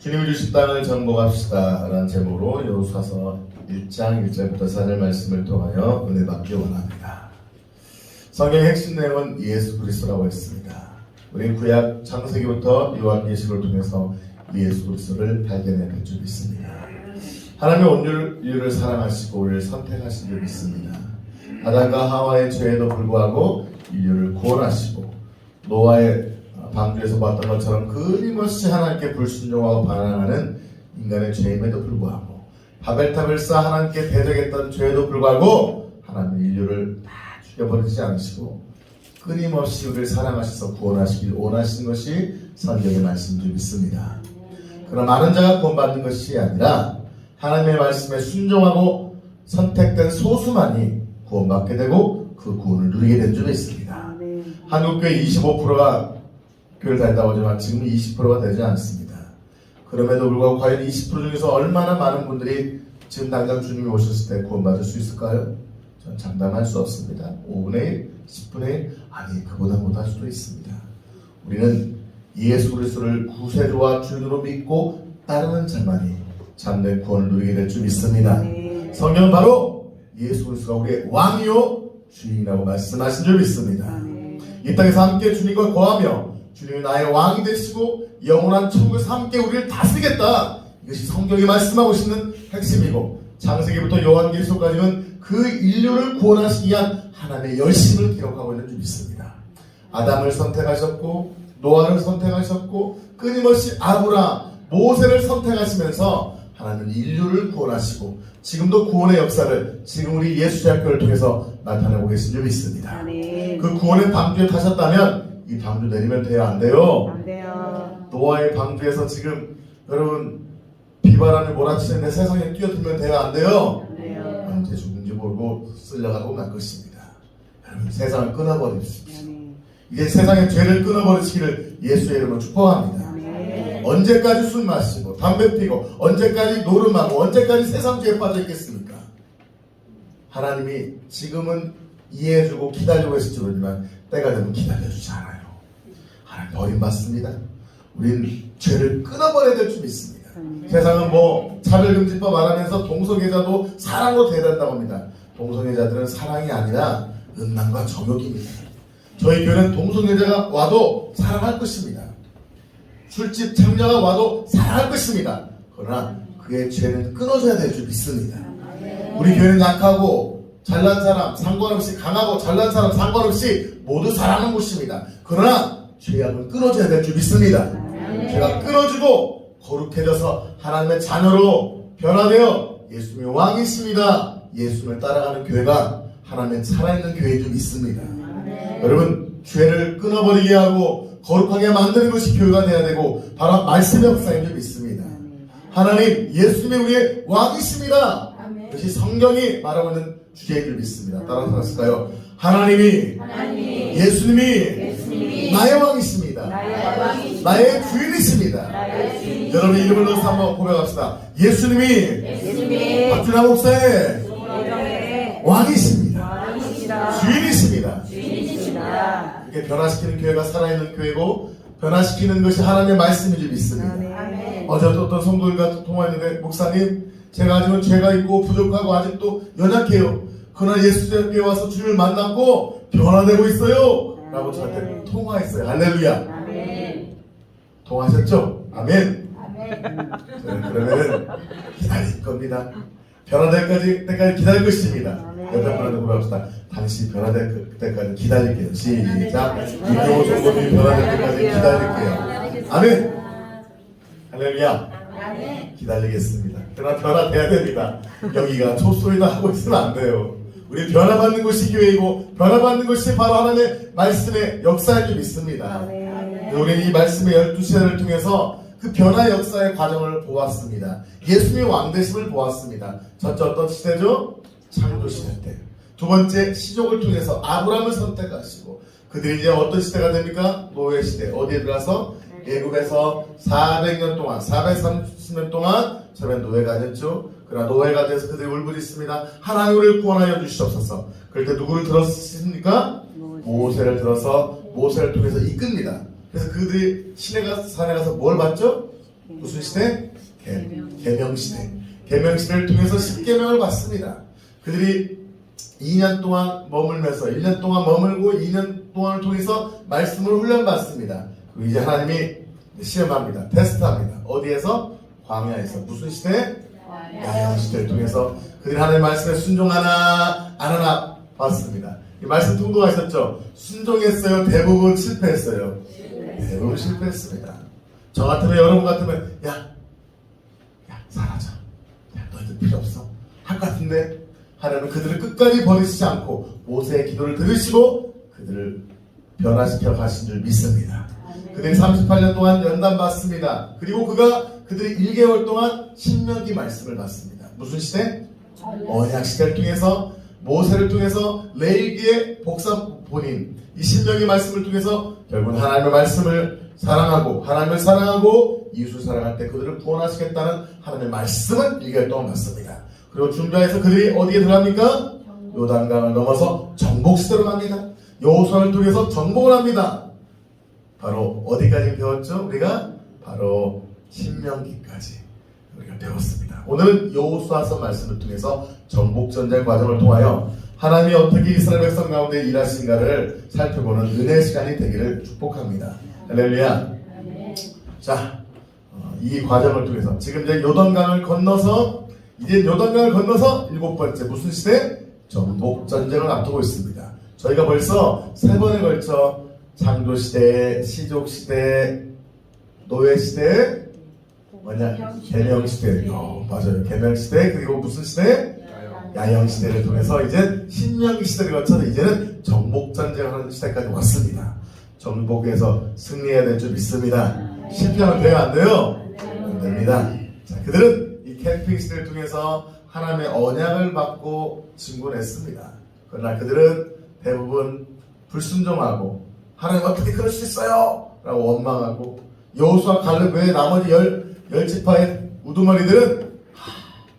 주님이 주신 땅을 정복합시다 라는 제목으로 여호수아서 1장 1절부터 4절 말씀을 통하여 은혜 받기 원합니다. 성경의 핵심 내용은 예수 그리스도라고 했습니다. 우리는 구약 창세기부터 요한계시록을 통해서 예수 그리스도를 발견해 줄 믿습니다. 하나님의 온 인류를 사랑하시고 우리를 선택하신 줄 믿습니다. 아담과 하와의 죄에도 불구하고 인류를 구원하시고 노아의 방주에서 봤던 것처럼 끊임없이 하나님께 불순종하고 반항하는 인간의 죄임에도 불구하고 바벨탑을 쌓아 하나님께 대적했던 죄에도 불구하고 하나님 인류를 다 죽여버리지 않으시고 끊임없이 우리를 사랑하셔서 구원하시길 원하시는 것이 성경의 말씀인 줄 믿습니다. 그러나 많은 자가 구원받는 것이 아니라 하나님의 말씀에 순종하고 선택된 소수만이 구원받게 되고 그 구원을 누리게 된 줄 믿습니다. 한국교회 25%가 교회를 다닌다고 하지만 지금은 20%가 되지 않습니다. 그럼에도 불구하고 과연 20% 중에서 얼마나 많은 분들이 지금 당장 주님이 오셨을 때 구원받을 수 있을까요? 전 장담할 수 없습니다. 5분의 1, 10분의 1, 아니 그보다 못할 수도 있습니다. 우리는 예수 그리스도를 구세주와 주인으로 믿고 따르는 자만이 참된 구원을 누리게 될 줄 믿습니다. 성경은 바로 예수 그리스도가 우리의 왕이요 주인이라고 말씀하신 줄 믿습니다. 이 땅에서 함께 주님과 거하며 주님이 나의 왕이 되시고 영원한 천국에서 함께 우리를 다스리겠다. 이것이 성경이 말씀하고 있는 핵심이고 창세기부터 요한계시록까지는 그 인류를 구원하시기 위한 하나님의 열심을 기록하고 있는 줄 믿습니다. 아담을 선택하셨고 노아를 선택하셨고 끊임없이 아브라함, 모세를 선택하시면서 하나님은 인류를 구원하시고 지금도 구원의 역사를 지금 우리 예수대학교를 통해서 나타내고 계신 줄 믿습니다. 그 구원의 방주에 타셨다면 이 방주 내리면 돼요? 안 돼요? 안 돼요. 노아의 방주에서 지금 여러분 비바람이 몰아치는데 세상에 뛰어들면 돼요? 안 돼요? 안 돼요. 언제 죽는지 모르고 쓸려가고 말 것입니다. 여러분 세상을 끊어버리십시오. 이제 세상의 죄를 끊어버리시기를 예수의 이름으로 축복합니다. 언제까지 술 마시고 담배 피고 언제까지 노름하고 언제까지 세상 죄에 빠져 있겠습니까? 하나님이 지금은 이해해주고 기다리고 계실지 모르지만 때가 되면 기다려주지 않아요. 하나님 버림받습니다. 우린 죄를 끊어버려야 될 줄 믿습니다. 세상은 뭐 차별금지법 말하면서 동성애자도 사랑으로 대단다고 합니다. 동성애자들은 사랑이 아니라 음란과 정욕입니다. 저희 교회는 동성애자가 와도 사랑할 것입니다. 술집 창녀가 와도 사랑할 것입니다. 그러나 그의 죄는 끊어져야 될 줄 믿습니다. 우리 교회는 약하고 잘난 사람 상관없이 강하고 잘난 사람 상관없이 모두 사랑하는 곳입니다. 그러나 죄악은 끊어져야 될 줄 믿습니다. 죄가 끊어지고 거룩해져서 하나님의 자녀로 변화되어 예수님의 왕이십니다. 예수님을 따라가는 교회가 하나님의 살아있는 교회인 줄 믿습니다. 여러분 죄를 끊어버리게 하고 거룩하게 만드는 것이 교회가 되어야 되고 바로 말씀의 역사인 줄 믿습니다. 하나님 예수님이 우리의 왕이십니다. 그것이 성경이 말하고 있는 주제인 줄 믿습니다. 따라서 하실까요? 하나님이 예수님이 나의 왕이십니다. 나의 주인이십니다. 여러분 이름을 넣어서 한번 고백합시다. 예수님이 박준하 목사의 왕이십니다. 주인이십니다. 이렇게 변화시키는 교회가 살아있는 교회고 변화시키는 것이 하나님의 말씀인 줄 믿습니다. 어제 어떤 성도들과 통화했는데 목사님 제가 아직은 죄가 있고 부족하고 아직도 연약해요. 그러나 예수님께 와서 주님을 만났고 변화되고 있어요 라고 저한테 통화했어요. 할렐루야. 통화하셨죠? 아멘. 저는 그러면 기다릴 겁니다. 변화될 때까지 기다릴 것입니다. 여덟 분한테 물어봅시다. 당신 변화될 때까지 기다릴게요. 시작. 김경호 종범이 변화될 때까지 기다릴게요. 아멘. 할렐루야. 기다리겠습니다. 그러나 변화돼야 됩니다. 여기가 촛소리나 하고 있으면 안 돼요. 우리 변화받는 것이 교회이고 변화받는 것이 바로 하나님의 말씀의 역사인 줄 믿습니다. 우리는 이 말씀의 12시간을 통해서 그 변화 역사의 과정을 보았습니다. 예수님의 왕되심을 보았습니다. 첫째 어떤 시대죠? 창조 시대 때. 두 번째 시족을 통해서 아브라함을 선택하시고 그들이 이제 어떤 시대가 됩니까? 노예 시대. 어디에 들어가서? 애굽에서 400년 동안 430년 동안 저는 노예가 됐죠. 그러나 노예가 돼서 그들이 울부짖습니다. 하나님 우리를 구원하여 주시옵소서. 그럴 때 누구를 들었습니까? 모세를 들어서 모세를 통해서 이끕니다. 그래서 그들이 산에 가서 뭘 봤죠? 무슨 시대? 계명 시대. 계명 시대를 통해서 십계명을 받습니다. 그들이 2년 동안 머물면서 1년 동안 머물고 2년 동안을 통해서 말씀을 훈련받습니다. 그리고 이제 하나님이 시험합니다. 테스트합니다. 어디에서? 광야에서. 무슨 시대? 야영 시대를 통해서 그들이 하나님의 말씀에 순종하나 안 하나 봤습니다. 이 말씀 통독하셨죠? 순종했어요? 대부분 실패했어요? 대부분 실패했습니다. 저 같으면 여러분 같으면 야 사라져. 야 너희들 필요 없어. 할 것 같은데 하나님은 그들을 끝까지 버리시지 않고 모세의 기도를 들으시고 그들을 변화시켜 가신 줄 믿습니다. 그들이 38년 동안 연단 받습니다. 그리고 그들이 1개월 동안 신명기 말씀을 받습니다. 무슨 시대? 언약 시대를 통해서 모세를 통해서 레위기의 복사 본인 이 신명기 말씀을 통해서 결국은 하나님의 말씀을 사랑하고 하나님을 사랑하고 이웃을 사랑할 때 그들을 구원하시겠다는 하나님의 말씀을 1개월 동안 받습니다. 그리고 준비해서 그들이 어디에 들어갑니까? 요단강을 넘어서 정복 시대로 갑니다. 여호수아를 통해서 정복을 합니다. 바로 어디까지 배웠죠? 우리가 바로 신명기까지 우리가 배웠습니다. 오늘은 여호수아서 말씀을 통해서 정복전쟁 과정을 통하여 하나님이 어떻게 이스라엘 백성 가운데 일하신가를 살펴보는 은혜의 시간이 되기를 축복합니다. 할렐루야. 자, 이 과정을 통해서 지금 이제 요단강을 건너서 이제 요단강을 건너서 7번째 무슨 시대? 정복전쟁을 앞두고 있습니다. 저희가 벌써 3번에 걸쳐 창조시대, 시족시대, 노예시대, 계명시대, 맞아요. 계명시대, 그리고 무슨 시대? 야영시대를 통해서 이제 신명기 시대를 거쳐서 이제는 정복전쟁을 하는 시대까지 왔습니다. 정복에서 승리해야 될 줄 믿습니다. 실패하면 돼요? 안 돼요? 안 됩니다. 자, 그들은 이 캠핑 시대를 통해서 하나님의 언약을 받고 진군했습니다. 그러나 그들은 대부분 불순종하고 하나님 어떻게 그럴 수 있어요? 라고 원망하고 여호수아 갈렙 외에 나머지 10지파의 우두머리들은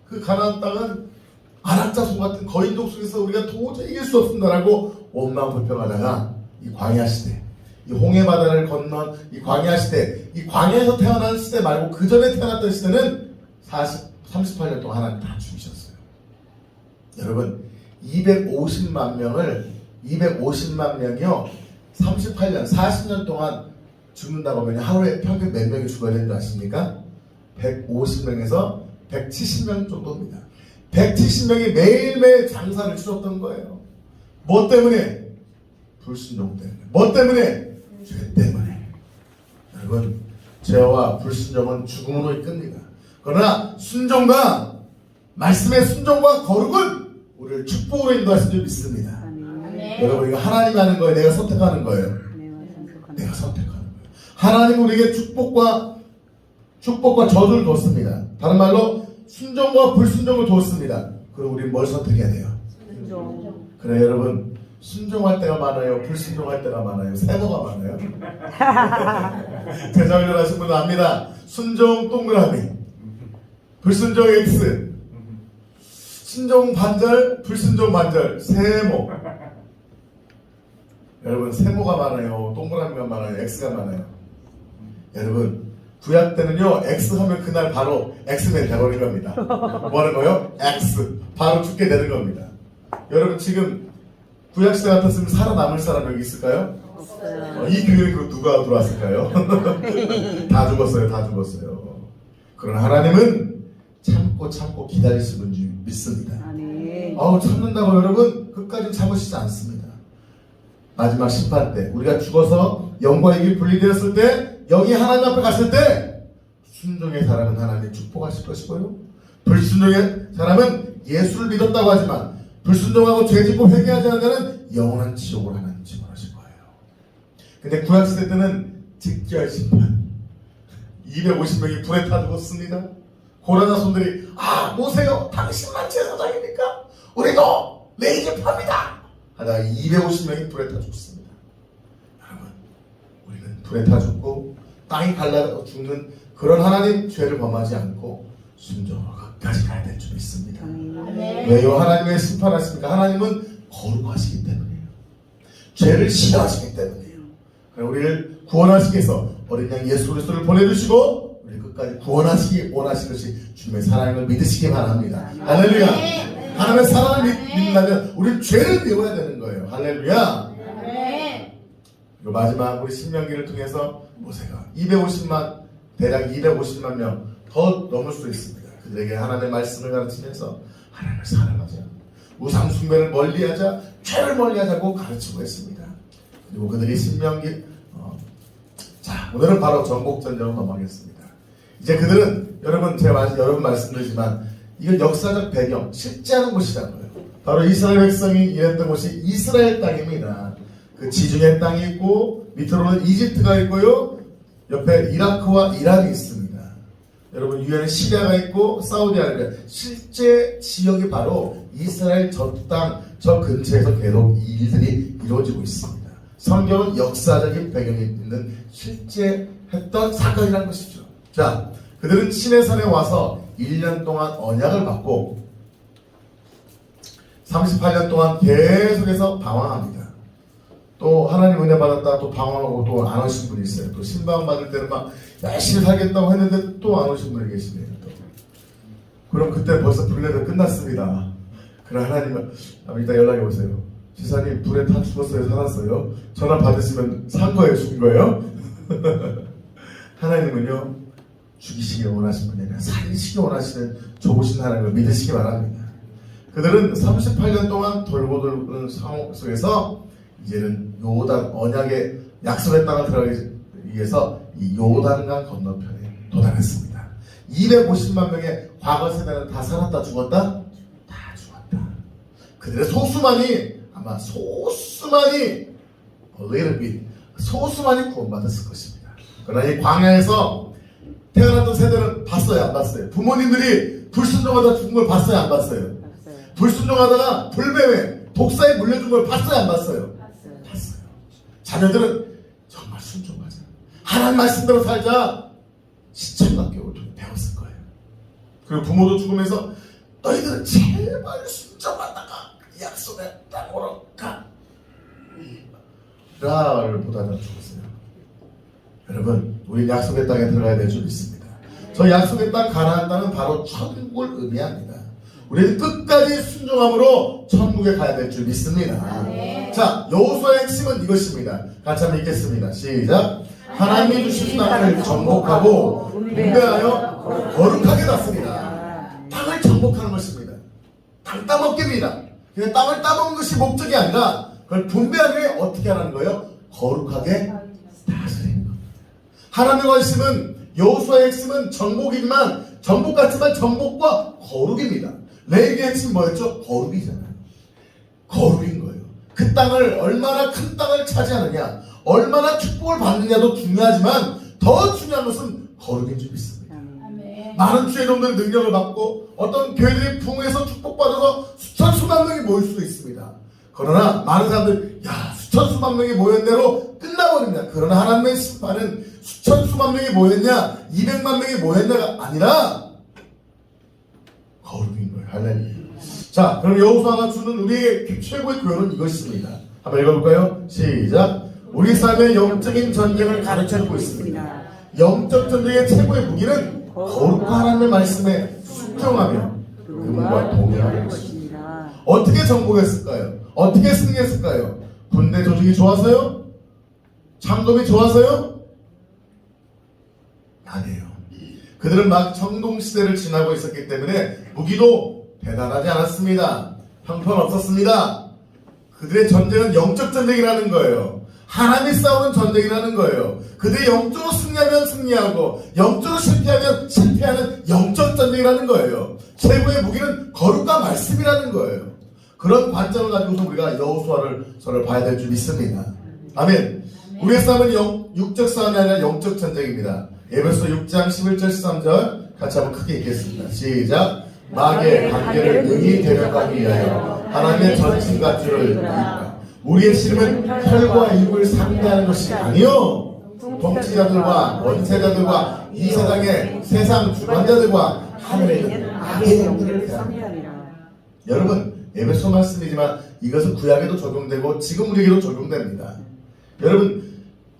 그 가나안 땅은 아낙자손 같은 거인족 속에서 우리가 도저히 이길 수 없습니다라고 원망 불평하다가 이 광야 시대, 이 홍해 바다를 건넌 이 광야 시대, 이 광야에서 태어난 시대 말고 그 전에 태어났던 시대는 38년 동안 하나님 다 죽이셨어요. 여러분 250만 명이요 38년 40년 동안 죽는다고 하면 하루에 평균 몇 명이 죽어야 되는 줄 아십니까? 150명에서 170명 정도입니다. 170명이 매일매일 장사를 치렀던 거예요. 뭐 때문에? 불순종 때문에. 뭐 때문에? 죄 때문에. 여러분 죄와 불순종은 죽음으로 이끕니다. 그러나 순종과 말씀의 순종과 거룩은 우리를 축복으로 인도하신 줄 믿습니다. 여러분 이거 하나님이 하는 거예요? 내가 선택하는 거예요? 내가 선택하는 거예요. 하나님 우리에게 축복과 저주를 줬습니다. 다른 말로 순종과 불순종을 줬습니다. 그럼 우리 뭘 선택해야 돼요? 순종. 그래 여러분 순종할 때가 많아요? 불순종할 때가 많아요? 세모가 많아요? 제자훈련 하신 분은 압니다. 순종 동그라미, 불순종 X, 순종 반절, 불순종 반절, 세모. 여러분 세모가 많아요? 동그라미가 많아요? X가 많아요? 여러분 구약 때는요 X 하면 그날 바로 X맨 돼버린 겁니다. 뭐 하는 거요? X 바로 죽게 되는 겁니다. 여러분 지금 구약 시대 같았으면 살아남을 사람 여기 있을까요? 없어요. 이 교회로 누가 들어왔을까요? 다 죽었어요. 그러나 하나님은 참고 기다리시는 줄 믿습니다. 참는다고 여러분 끝까지 참으시지 않습니다. 마지막 심판 때 우리가 죽어서 영광의 길 분리되었을 때 여기 하나님 앞에 갔을 때 순종의 사람은 하나님 축복하실 것이고요, 불순종의 사람은 예수를 믿었다고 하지만 불순종하고 죄짓고 회개하지 않는 자는 영원한 지옥을 하나님 집어넣으실 거예요. 근데 구약시대 때는 직결 심판 250명이 불에 타 죽었습니다. 고라나 손들이 모세요 당신만 제사장입니까? 우리도 레이집합니다 하다가 250명이 불에 타 죽습니다. 여러분 우리는 불에 타 죽고 땅이 갈라 죽는 그런 하나님 죄를 범하지 않고 순종으로 끝까지 가야 될 줄 믿습니다. 왜요? 하나님의 심판하십니까? 하나님은 거룩하시기 때문이에요. 죄를 싫어하시기 때문이에요. 우리를 구원하시기 위해서 어린 양 예수 그리스도를 보내주시고 우리 우리 끝까지 구원하시기 원하시는 것이 주님의 사랑을 믿으시기 바랍니다. 할렐루야. 하나님의 사랑을 믿는다면 우리는 죄를 배워야 되는 거예요. 할렐루야. 그리고 마지막 우리 신명기를 통해서 모세가 250만 대략 250만 명 더 넘을 수 있습니다. 그들에게 하나님의 말씀을 가르치면서 하나님을 사랑하자, 우상 숭배를 멀리하자, 죄를 멀리하자고 가르치고 했습니다. 그리고 그들이 신명기 자, 오늘은 바로 전복전쟁으로 넘어가겠습니다. 이제 그들은 여러분 제가 여러분 말씀드리지만 이건 역사적 배경, 실제 하는 곳이라고요. 바로 이스라엘 백성이 일했던 곳이 이스라엘 땅입니다. 그 지중해 땅이 있고 밑으로는 이집트가 있고요. 옆에 이라크와 이란이 있습니다. 여러분 위에는 시리아가 있고 사우디아라비아, 실제 지역이 바로 이스라엘 저 땅, 저 근처에서 계속 이 일들이 이루어지고 있습니다. 성경은 역사적인 배경이 있는 실제 했던 사건이라는 것이죠. 자, 그들은 시내산에 와서 1년 동안 언약을 받고 38년 동안 계속해서 방황합니다. 또 하나님 은혜 받았다 또 방황하고 또 안 오신 분이 있어요. 또 신방 받을 때는 막 열심히 살겠다고 했는데 또 안 오신 분이 계시네요. 또. 그럼 그때 벌써 불례도 끝났습니다. 그럼 하나님은 이따 연락해 보세요. 지사님 불에 타 죽었어요? 살았어요? 전화 받으시면 산 거예요? 죽은 거예요? 하나님은요 죽이시기 원하시는 분이 아니라 살리시기 원하시는 좋으신 하나님을 믿으시기 바랍니다. 그들은 38년 동안 돌고 돌는 상황 속에서 이제는 요단 언약의 약속의 땅을 들어가기 위해서 이 요단강 건너편에 도달했습니다. 250만 명의 과거 세대는 다 살았다 죽었다? 다 죽었다. 그들의 소수만이 아마 소수만이 little bit 소수만이 구원받았을 것입니다. 그러나 이 광야에서 태어났던 세대는 봤어요? 안 봤어요? 부모님들이 불순종하다 죽은 걸 봤어요? 안 봤어요? 불순종하다가 불뱀에 독사에 물려준 걸 봤어요? 안 봤어요? 봤어요. 자녀들은 정말 순종하자, 하나님 말씀대로 살자, 시청학교를 통해 배웠을 거예요. 그리고 부모도 죽으면서 너희들은 제발 순종하다가 약속의 땅으로 가 라를 보다가 죽었어요. 여러분, 우리 약속의 땅에 들어가야 될 줄 믿습니다. 저 약속의 땅 가나안 땅은 바로 천국을 의미합니다. 우리는 끝까지 순종함으로 천국에 가야 될 줄 믿습니다. 네. 자, 여호수아의 핵심은 이것입니다. 같이 한번 읽겠습니다. 시작. 하나님이 주신 땅을 정복하고 분배하여 거룩하게 놨습니다. 땅을 정복하는 것입니다. 땅 따먹기입니다. 그냥 땅을 따먹는 것이 목적이 아니라 그걸 분배하기 위해 어떻게 하는 거예요? 거룩하게 다스리는 겁니다. 하나님의 말씀은 여호수아의 핵심은 정복이지만 정복 같지만 정복과 거룩입니다. 레위기의 핵심이 뭐였죠? 거룩이잖아요. 거룩인 거예요. 그 땅을 얼마나 큰 땅을 차지하느냐, 얼마나 축복을 받느냐도 중요하지만 더 중요한 것은 거룩인 줄 믿습니다. 많은 주의종들의 능력을 받고 어떤 교회들이 부흥해서 축복받아서 수천 수만 명이 모일 수도 있습니다. 그러나 많은 사람들 수천 수만 명이 모였네로 끝나버립니다. 그러나 하나님의 심판은 수천 수만 명이 모였냐 200만 명이 모였냐가 아니라 거룩인 거예요. 할렐루야. 자, 그럼 여호수아가 주는 우리의 최고의 교훈은 이것입니다. 한번 읽어볼까요? 시작. 우리 삶의 영적인 전쟁을 가르쳐주고 있습니다. 영적 전쟁의 최고의 무기는 거룩한 하나님의 말씀에 순종하며 그분과 동행하는 것입니다. 어떻게 정복했을까요? 어떻게 승리했을까요? 군대 조직이 좋아서요? 장검이 좋아서요? 아니에요. 그들은 막 청동시대를 지나고 있었기 때문에 무기도 대단하지 않았습니다. 형편없었습니다. 그들의 전쟁은 영적 전쟁이라는 거예요. 하나님이 싸우는 전쟁이라는 거예요. 그들이 영적으로 승리하면 승리하고 영적으로 실패하면 실패하는 영적 전쟁이라는 거예요. 최고의 무기는 거룩과 말씀이라는 거예요. 그런 관점을 가지고서 우리가 여호수아를 봐야 될 줄 믿습니다. 아멘. 우리의 싸움은 육적 싸움이 아니라 영적 전쟁입니다. 에베소 6장 11절 13절 같이 한번 크게 읽겠습니다. 시작. 마귀의 관계를 능히 대적하기 위하여 하나님의 전신과 줄을 이루라. 우리의 씨름은 혈과 육을 상대하는 것이 아니요 통치자들과 원세자들과 이 세상의 세상 주관자들과 하늘에 있는 악의 영들을 상대하리라. 여러분, 에베소 말씀이지만 이것은 구약에도 적용되고 지금 우리에게도 적용됩니다. 여러분,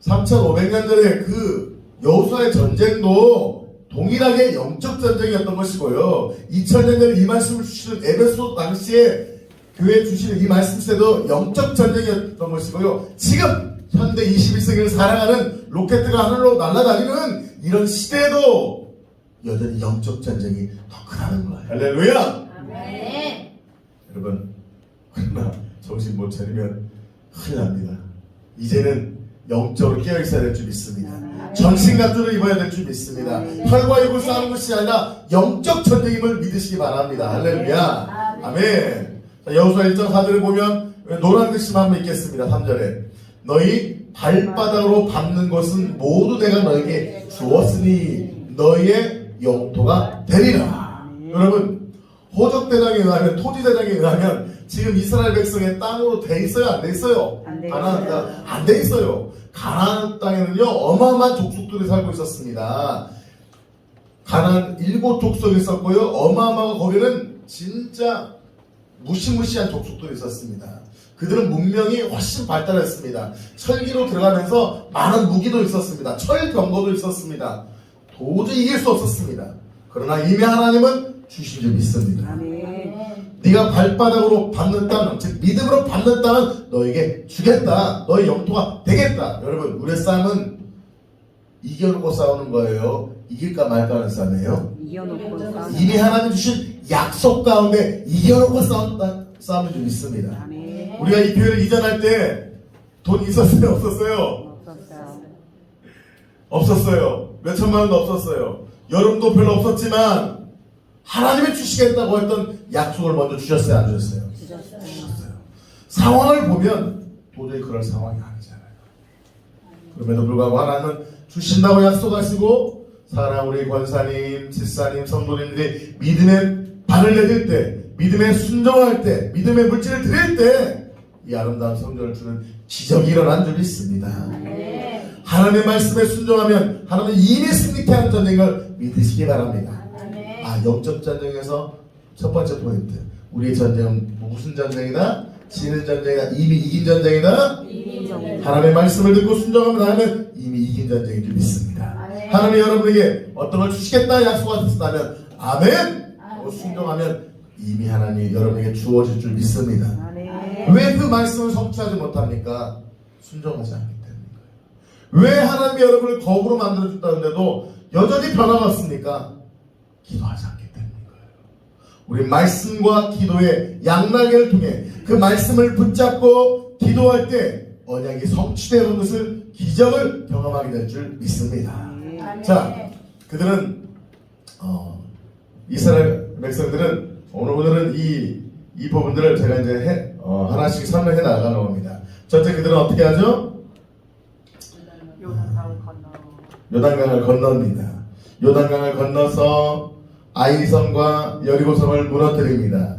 3500년 전에 그 여호수아의 전쟁도 동일하게 영적 전쟁이었던 것이고요. 2000년 전에 이 말씀을 주시는 에베소 당시에 교회에 주시는 이 말씀 때도 영적 전쟁이었던 것이고요. 지금 현대 21세기를 살아가는 로켓트가 하늘로 날아다니는 이런 시대에도 여전히 영적 전쟁이 더 크다는 거예요. 할렐루야! 아멘. 여러분, 그러나 정신 못 차리면 큰일 납니다. 이제는 영적으로 깨어있어야 될 줄 믿습니다. 전신갑주를 입어야 될 줄 믿습니다. 혈과 육을 싸우는 것이 아니라 영적 전쟁임을 믿으시기 바랍니다. 할렐루야! 아멘. 여호수아 1장 4절을 보면 노란 글씨만 한번 읽겠습니다. 3절에 너희 발바닥으로 밟는 것은 모두 내가 너에게 주었으니 너희의 영토가 되리라. 여러분, 호적대장에 의하면, 토지대장에 의하면 지금 이스라엘 백성의 땅으로 돼 있어요? 안 돼 있어요? 가나안 땅 안 돼 있어요. 가나안 땅에는요 어마어마한 족속들이 살고 있었습니다. 가나안 7족속이 있었고요. 어마어마하고 거기는 진짜 무시무시한 족속들이 있었습니다. 그들은 문명이 훨씬 발달했습니다. 철기로 들어가면서 많은 무기도 있었습니다. 철병거도 있었습니다. 도저히 이길 수 없었습니다. 그러나 이미 하나님은 주신 줄 믿습니다. 아멘. 네가 발바닥으로 밟는 땅, 즉 믿음으로 밟는 땅은 너에게 주겠다. 너의 영토가 되겠다. 여러분, 우리의 싸움은 이겨놓고 싸우는 거예요. 이길까 말까 하는 싸움이에요. 이겨놓고 싸우는 이미 하나님 주신 약속 가운데 이겨놓고 싸우는 줄 믿습니다. 아멘. 우리가 이 교회를 이전할 때 돈 있었어요? 없었어요? 없었어요. 없었어요. 몇 천만 원도 없었어요. 여름도 별로 없었지만 하나님이 주시겠다고 했던 약속을 먼저 주셨어요? 안 주셨어요? 주셨어요. 상황을 보면 도저히 그럴 상황이 아니잖아요. 그럼에도 불구하고 하나님은 주신다고 약속하시고 사랑하는 우리 권사님, 집사님, 성도님들이 믿음의 발을 내딜 때, 믿음에 순종할 때, 믿음의 물질을 드릴 때 이 아름다운 성전을 주는 기적이 일어난 줄 믿습니다. 하나님의 말씀에 순종하면 하나님은 이미 승리케 하는 전쟁을 믿으시기 바랍니다. 영적 전쟁에서 첫 번째 포인트, 우리의 전쟁은 무슨 전쟁이다? 지는 전쟁이다? 이미 이긴 전쟁이다? 하나님의 말씀을 듣고 순종하면 하나님은 이미 이긴 전쟁인 줄 믿습니다. 하나님이 여러분에게 어떤 걸 주시겠다 약속하셨다면 아멘! 순종하면 이미 하나님이 여러분에게 주어질 줄 믿습니다. 왜 그 말씀을 성취하지 못합니까? 순종하지 않기 때문입니다. 왜 하나님이 여러분을 거부로 만들어준다는데도 여전히 변화가 없습니까? 기도하지 않기 때문인 거예요. 우리 말씀과 기도의 양날개를 통해 그 말씀을 붙잡고 기도할 때 언약이 성취되는 것을, 기적을 경험하게 될 줄 믿습니다. 자, 그들은 이스라엘 백성들은 오늘은 이 부분들을 제가 이제 하나씩 설명해 나가는 겁니다. 첫째, 그들은 어떻게 하죠? 요단강을 건넙니다. 요단강을 건너서 아이성과 여리고성을 무너뜨립니다.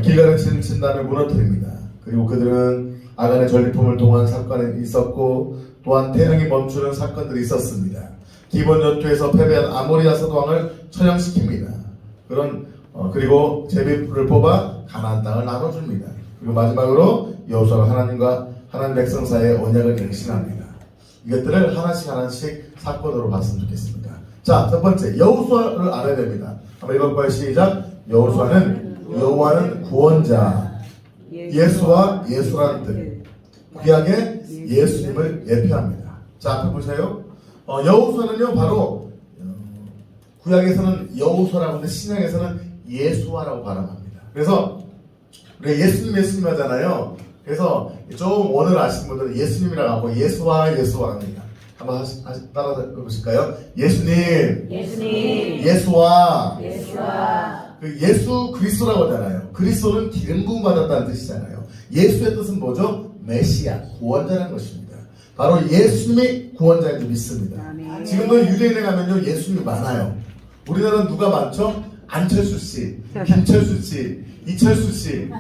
길가를 친 다음에 무너뜨립니다. 그리고 그들은 아간의 전리품을 동한 사건이 있었고 또한 태양이 멈추는 사건들이 있었습니다. 기본 전투에서 패배한 아모리아서 왕을 처형시킵니다. 그리고 제비풀을 뽑아 가나안 땅을 나눠줍니다. 그리고 마지막으로 여호수아가 하나님과 하나님 백성 사이의 언약을 갱신합니다. 이것들을 하나씩 사건으로 봤으면 좋겠습니다. 자, 첫 번째, 여호수아를 알아야 됩니다. 한번 읽어볼까요? 시작. 여호와는 구원자, 예수와 예수라는 뜻, 구약의 예수님을 예표합니다. 자, 앞에 보세요. 여호수아는요 바로 구약에서는 여호수아라고 하는데 신약에서는 예수와라고 발음합니다. 그래서 우리가 예수님 하잖아요. 그래서 좀 원어를 아시는 분들은 예수님이라고 하고 예수와 합니다. 한번 따라서 해보실까요? 예수님, 예수와. 그 예수 그리스도라고 하잖아요. 그리스도는 기름 부음 받았다는 뜻이잖아요. 예수의 뜻은 뭐죠? 메시아, 구원자라는 것입니다. 바로 예수님이 구원자인 줄 믿습니다. 지금도 유대인에 가면요 예수님이 많아요. 우리나라는 누가 많죠? 안철수 씨, 김철수 씨, 이철수 씨.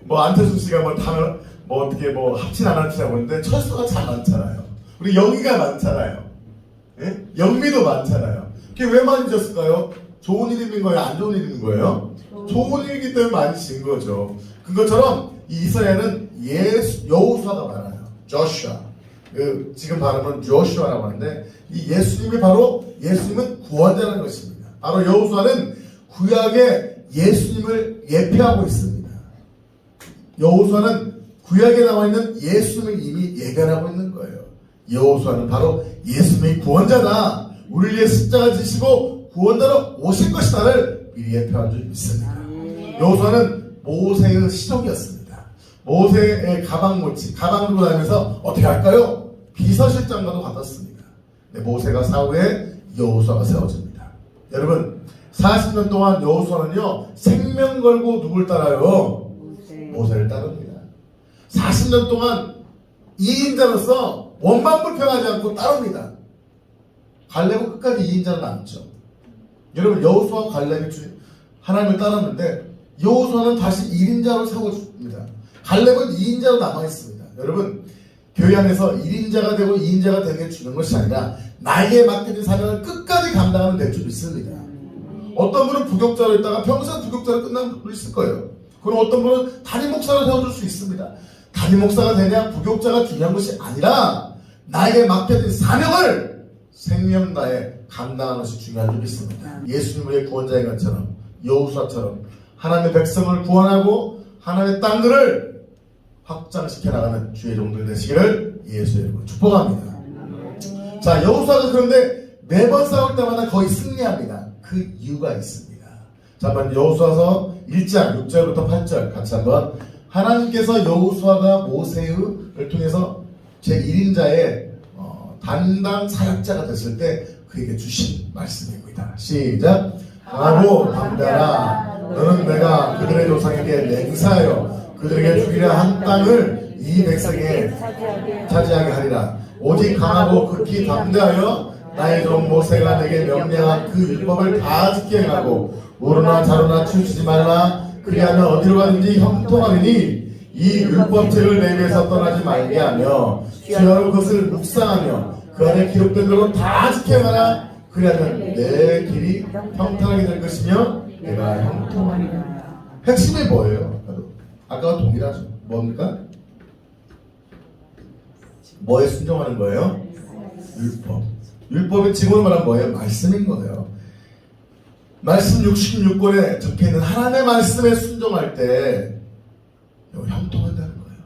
안철수 씨가 어떻게 합친 안 합치나 보는데 철수가 참 많잖아요. 우리 영희가 많잖아요. 예? 영미도 많잖아요. 그게 왜 많이 졌을까요? 좋은 이름인 거예요? 안 좋은 이름인 거예요? 좋은 일이기 때문에 많이 진 거죠. 그것처럼 이 이스라엘은 여호수아가 많아요. 조슈아. 지금 발음은 조슈아라고 하는데 이 예수님이 바로 예수님은 구원자라는 것입니다. 바로 여호수아는 구약의 예수님을 예표하고 있습니다. 여호수아는 구약에 나와 있는 예수님을 이미 예견하고 있는 거예요. 여호수아는 바로 예수님이 구원자다. 우리를 위해 십자가 지시고 구원자로 오실 것이다를 미리 예표한 줄 믿습니다. 여호수아는 모세의 시족이었습니다. 모세의 가방 들고 다니면서 어떻게 할까요? 비서실장과도 같았습니다. 네, 모세가 사후에 여호수아가 세워집니다. 여러분 40년 동안 여호수아는요 생명 걸고 누굴 따라요? 모세를 따릅니다. 40년 동안 2인자로서 원망불평하지 않고 따릅니다. 갈렙은 끝까지 2인자로 남죠. 여러분 여호수아와 갈렙이 하나님을 따랐는데 여호수아는 다시 1인자로 세워줍니다. 갈렙은 2인자로 남아있습니다. 여러분 교회 안에서 1인자가 되고 2인자가 되는 게 중요한 것이 아니라 나에게 맡겨진 사명을 끝까지 감당하면 될 줄 믿습니다. 어떤 분은 부격자로 있다가 평생 부격자로 끝나는 분도 있을 거예요. 그럼 어떤 분은 담임 목사로 세워줄 수 있습니다. 담임 목사가 되냐 부격자가 중요한 것이 아니라 나에게 맡겨진 사명을 생명 다해 감당하는 것이 중요한 줄 믿습니다. 예수님의 구원자인 것처럼 여호수아처럼 하나님의 백성을 구원하고 하나님의 땅들을 확장시켜 나가는 주의 종들 되시기를 예수의 이름으로 축복합니다. 자, 여호수아가 그런데 매번 싸울 때마다 거의 승리합니다. 그 이유가 있습니다. 자, 한번 여호수아서 1장 6절부터 8절 같이 한번 하나님께서 여호수아가 모세를 통해서 제1인자의 담당 사역자가 됐을 때 그에게 주신 말씀입니다. 시작. 강하고 담대하라. 너는 내가 그들의 조상에게 맹세하여 그들에게 주기라 한 땅을 이 백성에게 차지하게 하리라. 오직 강하고 극히 담대하여 나의 종 모세가 내게 명령한 그 율법을 다 지켜 행하고 오르나 자르나 춤추지 말라. 그리하면 어디로 가든지 형통하리니 이 율법책을 내 입에서 떠나지 말게 하며 주야로 그것을 묵상하며 그 안에 기록된 대로 다 지켜 행하라. 그리하면 내 길이 형통하게 될 것이며 내가 형통하리라. 핵심이 뭐예요? 아까와 동일하죠. 뭡니까? 뭐에 순종하는 거예요? 율법. 율법의 지문을 말하면 뭐예요? 말씀인 거예요. 말씀 66권에 적혀있는 하나님의 말씀에 순종할 때 형통한다는 거예요.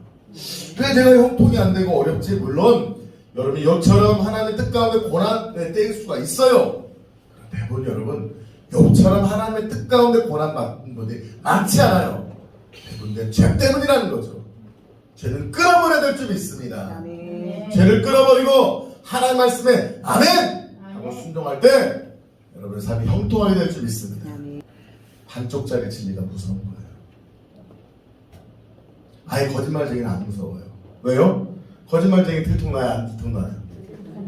왜 내가 형통이 안 되고 어렵지? 물론 여러분이 여처럼 하나님의 뜻 가운데 고난에 떼일 수가 있어요. 대부분 여러분 여처럼 하나님의 뜻 가운데 고난 받는 분들이 많지 않아요. 대부분 죄 때문이라는 거죠. 죄는 끊어버려야 될 줄 믿습니다. 죄를 끊어버리고 하나님 말씀에 아멘! 하고 순종할 때 여러분의 삶이 형통하게 될 줄 믿습니다. 반쪽짜리 진리가 무서운 거예요. 아예 거짓말쟁이는 안 무서워요. 왜요? 거짓말쟁이 들통나요? 안 들통나요?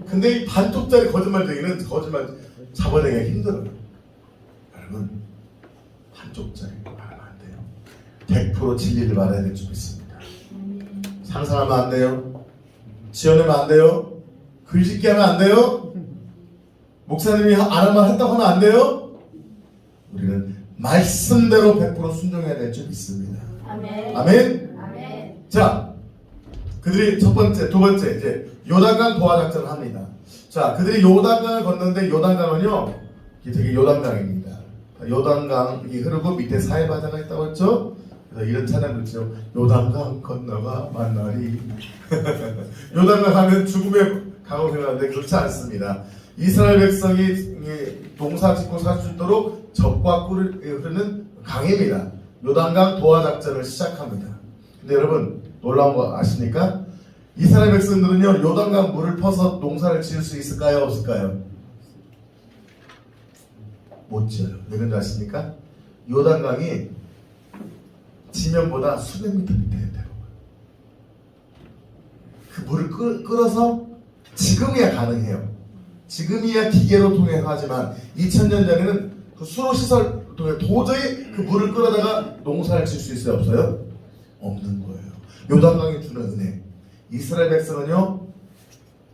근데 이 반쪽짜리 거짓말쟁이는 거짓말 잡아내기가 힘들어요. 여러분 반쪽짜리 말하면 안 돼요. 100% 진리를 말해야 될 줄 믿습니다. 상상하면 안 돼요. 지어내면 안 돼요. 글짓기 하면 안 돼요. 목사님이 안 한 말 했다고 하면 안 돼요. 우리는 말씀대로 100% 순종해야 될 줄 믿습니다. 아멘. 아멘. 아멘. 자, 그들이 첫 번째, 두 번째 이제 요단강 도하 작전을 합니다. 자, 그들이 요단강을 건너는데 요단강은요, 이게 되게 요단강입니다. 요단강이 흐르고 밑에 사해바다가 있다고 했죠. 그래서 이런 찬양을 있죠. 요단강 건너가 만나리. 요단강 하면 죽음의 강으로 생각하는데 그렇지 않습니다. 이스라엘 백성이 농사 짓고 살 수 있도록 적과 꿀을 흐르는 강입니다. 요단강 도하 작전을 시작합니다. 근데 여러분 놀라운 거 아십니까? 이스라엘 백성들은요 요단강 물을 퍼서 농사를 지을 수 있을까요? 없을까요? 못 지어요. 왜 그런지 아십니까? 요단강이 지면보다 수백 미터 밑에 있대요. 그 물을 끌어서 지금이야 가능해요. 지금이야 기계로 통해 하지만 2000년 전에는 그 수로시설 통해 도저히 그 물을 끌어다가 농사를 질 수 있어요? 없어요? 없는 거예요. 요단강이 주는 은혜. 이스라엘 백성은요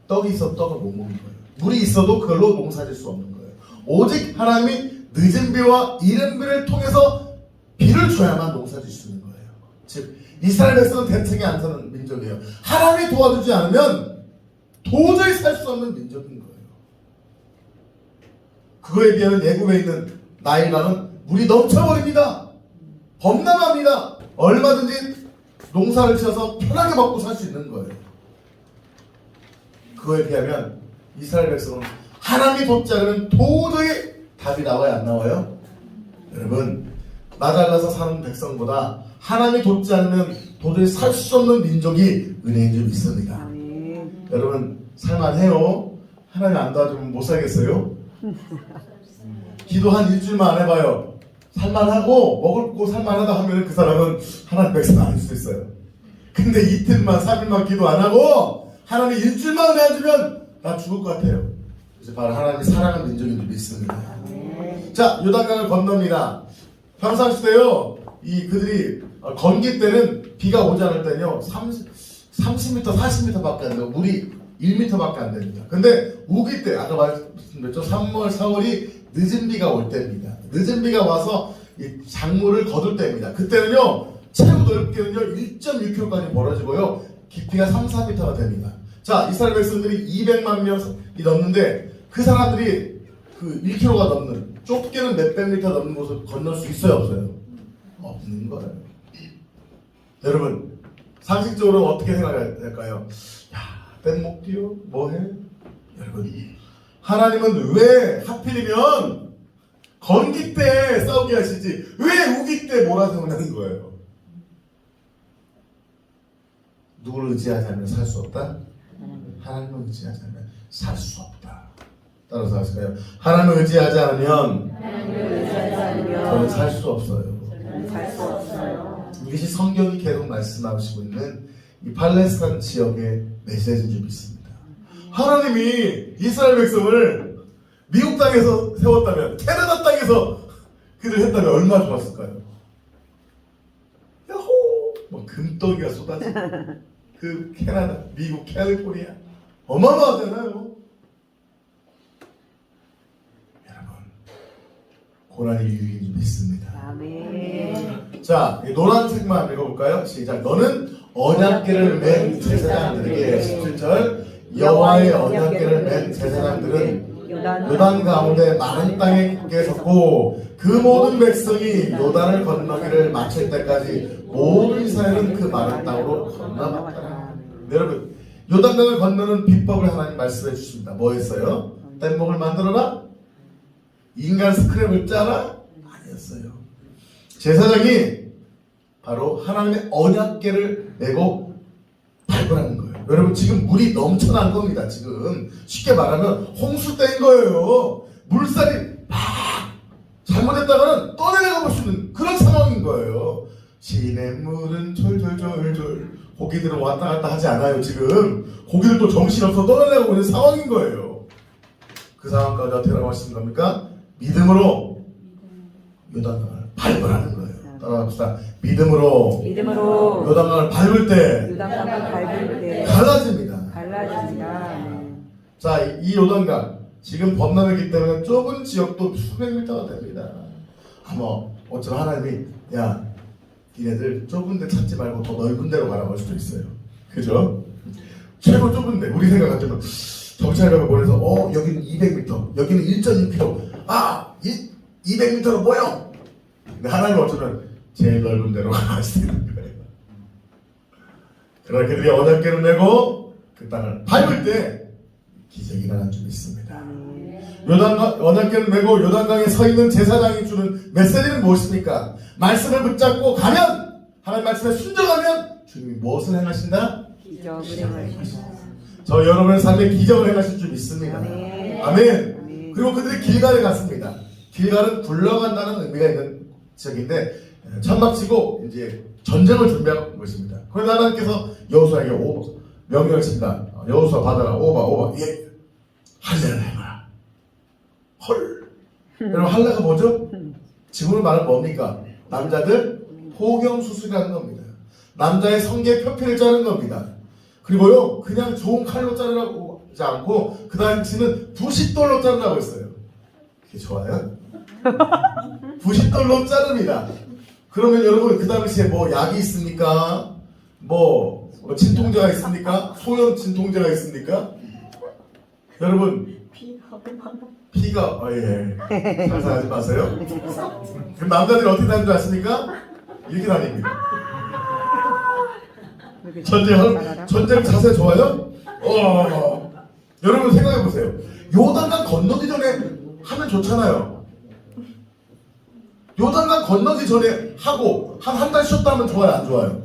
떡이 있어도 떡을 못 먹는 거예요. 물이 있어도 그걸로 농사 질 수 없는 거예요. 오직 하나님이 늦은 비와 이른 비를 통해서 비를 줘야만 농사 질 수 있는 거예요. 즉 이스라엘 백성은 대책에 안 서는 민족이에요. 하나님이 도와주지 않으면 도저히 살 수 없는 민족인 거예요. 그거에 비하면 애굽에 있는 나일강은 물이 넘쳐버립니다. 범람합니다. 얼마든지 농사를 지어서 편하게 먹고 살 수 있는 거예요. 그거에 비하면 이스라엘 백성은 하나님이 돕지 않으면 도저히 답이 나와요, 안 나와요? 여러분, 나 잘나서 사는 백성보다 하나님이 돕지 않으면 도저히 살 수 없는 민족이 은혜인 줄 믿습니다. 아멘. 여러분, 살만해요? 하나님 안 도와주면 못 살겠어요? 기도 한 일주일만 안 해봐요. 살만하고 먹을 거 살만하다 하면 그 사람은 하나님 백성 아닐 수도 있어요. 근데 이틀만 3일만 기도 안 하고 하나님 일주일만 은혜 안 주면 나 죽을 것 같아요. 그래서 바로 하나님이 사랑하는 민족인 줄 믿습니다. 자, 요단강을 건넙니다. 평상시대요, 그들이 건기 때는 비가 오지 않을 때는요 30m, 40m밖에 안 돼요. 물이 1m밖에 안 됩니다. 근데 우기 때, 아까 말씀드렸죠, 3월, 4월이 늦은 비가 올 때입니다. 늦은 비가 와서 이 작물을 거둘 때입니다. 그때는요 최고 넓게는요 1.6km까지 벌어지고요 깊이가 3, 4m가 됩니다. 자, 이스라엘 백성들이 200만 명이 넘는데 그 사람들이 그 1km가 넘는, 좁게는 몇백 미터 넘는 곳을 건널 수 있어요, 없어요? 없는 거예요. 여러분, 상식적으로 어떻게 생각해야 될까요? 야, 뗏목 뛰어? 뭐해? 여러분, 하나님은 왜 하필이면 건기 때 싸우게 하시지 왜 우기 때 몰아세우는 하는 거예요? 누구를 의지하지 않으면 살 수 없다? 하나님을 의지하지 않으면 살 수 없다. 따라서 하실까요? 하나님을 의지하지 않으면 저는 살 수 없어요. 살 수 없어요. 이것이 성경이 계속 말씀하시고 있는 이 팔레스타인 지역의 메시지인 줄 믿습니다. 하나님이 이스라엘 백성을 미국 땅에서 세웠다면, 캐나다 땅에서 그들 했다면 얼마나 좋았을까요? 야호! 뭐 금덩이가 쏟아지고 그 캐나다, 미국, 캘리포니아 어마어마하잖아요. 여러분, 고난이 유익인 줄 믿습니다. 아멘. 자, 이 노란색만 읽어볼까요? 시작. 너는 언약궤를 맨 제사장들에게 17절 여호와의 언약궤를 맨 제사장들은 요단 가운데 마른 땅에 굳게 섰고 그 모든 백성이 요단을 건너기를 마칠 때까지 모든 이스라엘은 그 마른 땅으로 건너갔더라. 여러분, 요단강을 건너는 비법을 하나님 말씀해 주십니다. 뭐였어요? 뗏목을 만들어라? 인간 스크랩을 짜라? 아니었어요. 제사장이 바로 하나님의 언약궤를 메고 발굴하는 거예요. 여러분, 지금 물이 넘쳐난 겁니다. 지금 쉽게 말하면 홍수 때인 거예요. 물살이 막 잘못했다가는 떠내려가 볼 수 있는 그런 상황인 거예요. 시냇물은 졸졸졸졸, 고기들은 왔다 갔다 하지 않아요. 지금 고기들도 정신없어 떠내려가고 있는 상황인 거예요. 그 상황 가운데 어떻게 나가시는 겁니까? 믿음으로 요단강을 발굴하는 거예요. 따라합시다. 믿음으로 요단강을 밟을 때 갈라집니다. 자, 이 요단강 지금 범람했기 때문에 좁은 지역도 수백 미터가 됩니다. 아마 어쩌면 하나님이 야, 니네들 좁은 데 찾지 말고 더 넓은 데로 가라고 할 수도 있어요. 그죠? 최고 좁은 데, 우리 생각 같으면 정찰력을 보내서 여기는 200m, 여기는 1.2km, 200m로 모여! 근데 하나님은 어쩌면 제일 넓은 데로 갈 수 있는 거예요. 그러나 그들이 언약궤를 메고 그 땅을 밟을 때 기적이 일어난 줄 믿습니다. 언약궤를 메고 요단강에 서 있는 제사장이 주는 메시지는 무엇입니까? 말씀을 붙잡고 가면, 하나님 말씀에 순종하면 주님이 무엇을 행하신다? 기적을 행하신다. 저 여러분의 삶에 기적을 행하실 줄 믿습니다. 아멘. 그리고 그들이 길갈에 갔습니다. 길갈은 굴러간다는 의미가 있는 지역인데 천막치고 이제 전쟁을 준비하는 것입니다. 그런데 하나님께서 여호수아에게 명령을 칩니다. 여호수아 받아라. 오바. 예. 할례를 해봐라. 헐. 여러분, 할례가 뭐죠? 지금은 말은 뭡니까? 남자들 호경 수술이라는 겁니다. 남자의 성계 표피를 자르는 겁니다. 그리고요, 그냥 좋은 칼로 자르라고 하지 않고 그 당시는 부싯돌로 자르라고 했어요. 그게 좋아요? 부싯돌로 자릅니다. 그러면 여러분, 그 당시에 뭐 약이 있습니까? 뭐 진통제가 있습니까? 소염 진통제가 있습니까? 여러분 피가 예. 상상하지 마세요. 그럼 남자들이 어떻게 다니는 줄 아십니까? 이렇게 다닙니다. 전쟁 자세 좋아요? 여러분 생각해 보세요. 요단강 건너기 전에 하면 좋잖아요. 요단강 건너기 전에 하고 한 달 쉬었다 하면 좋아요, 안 좋아요?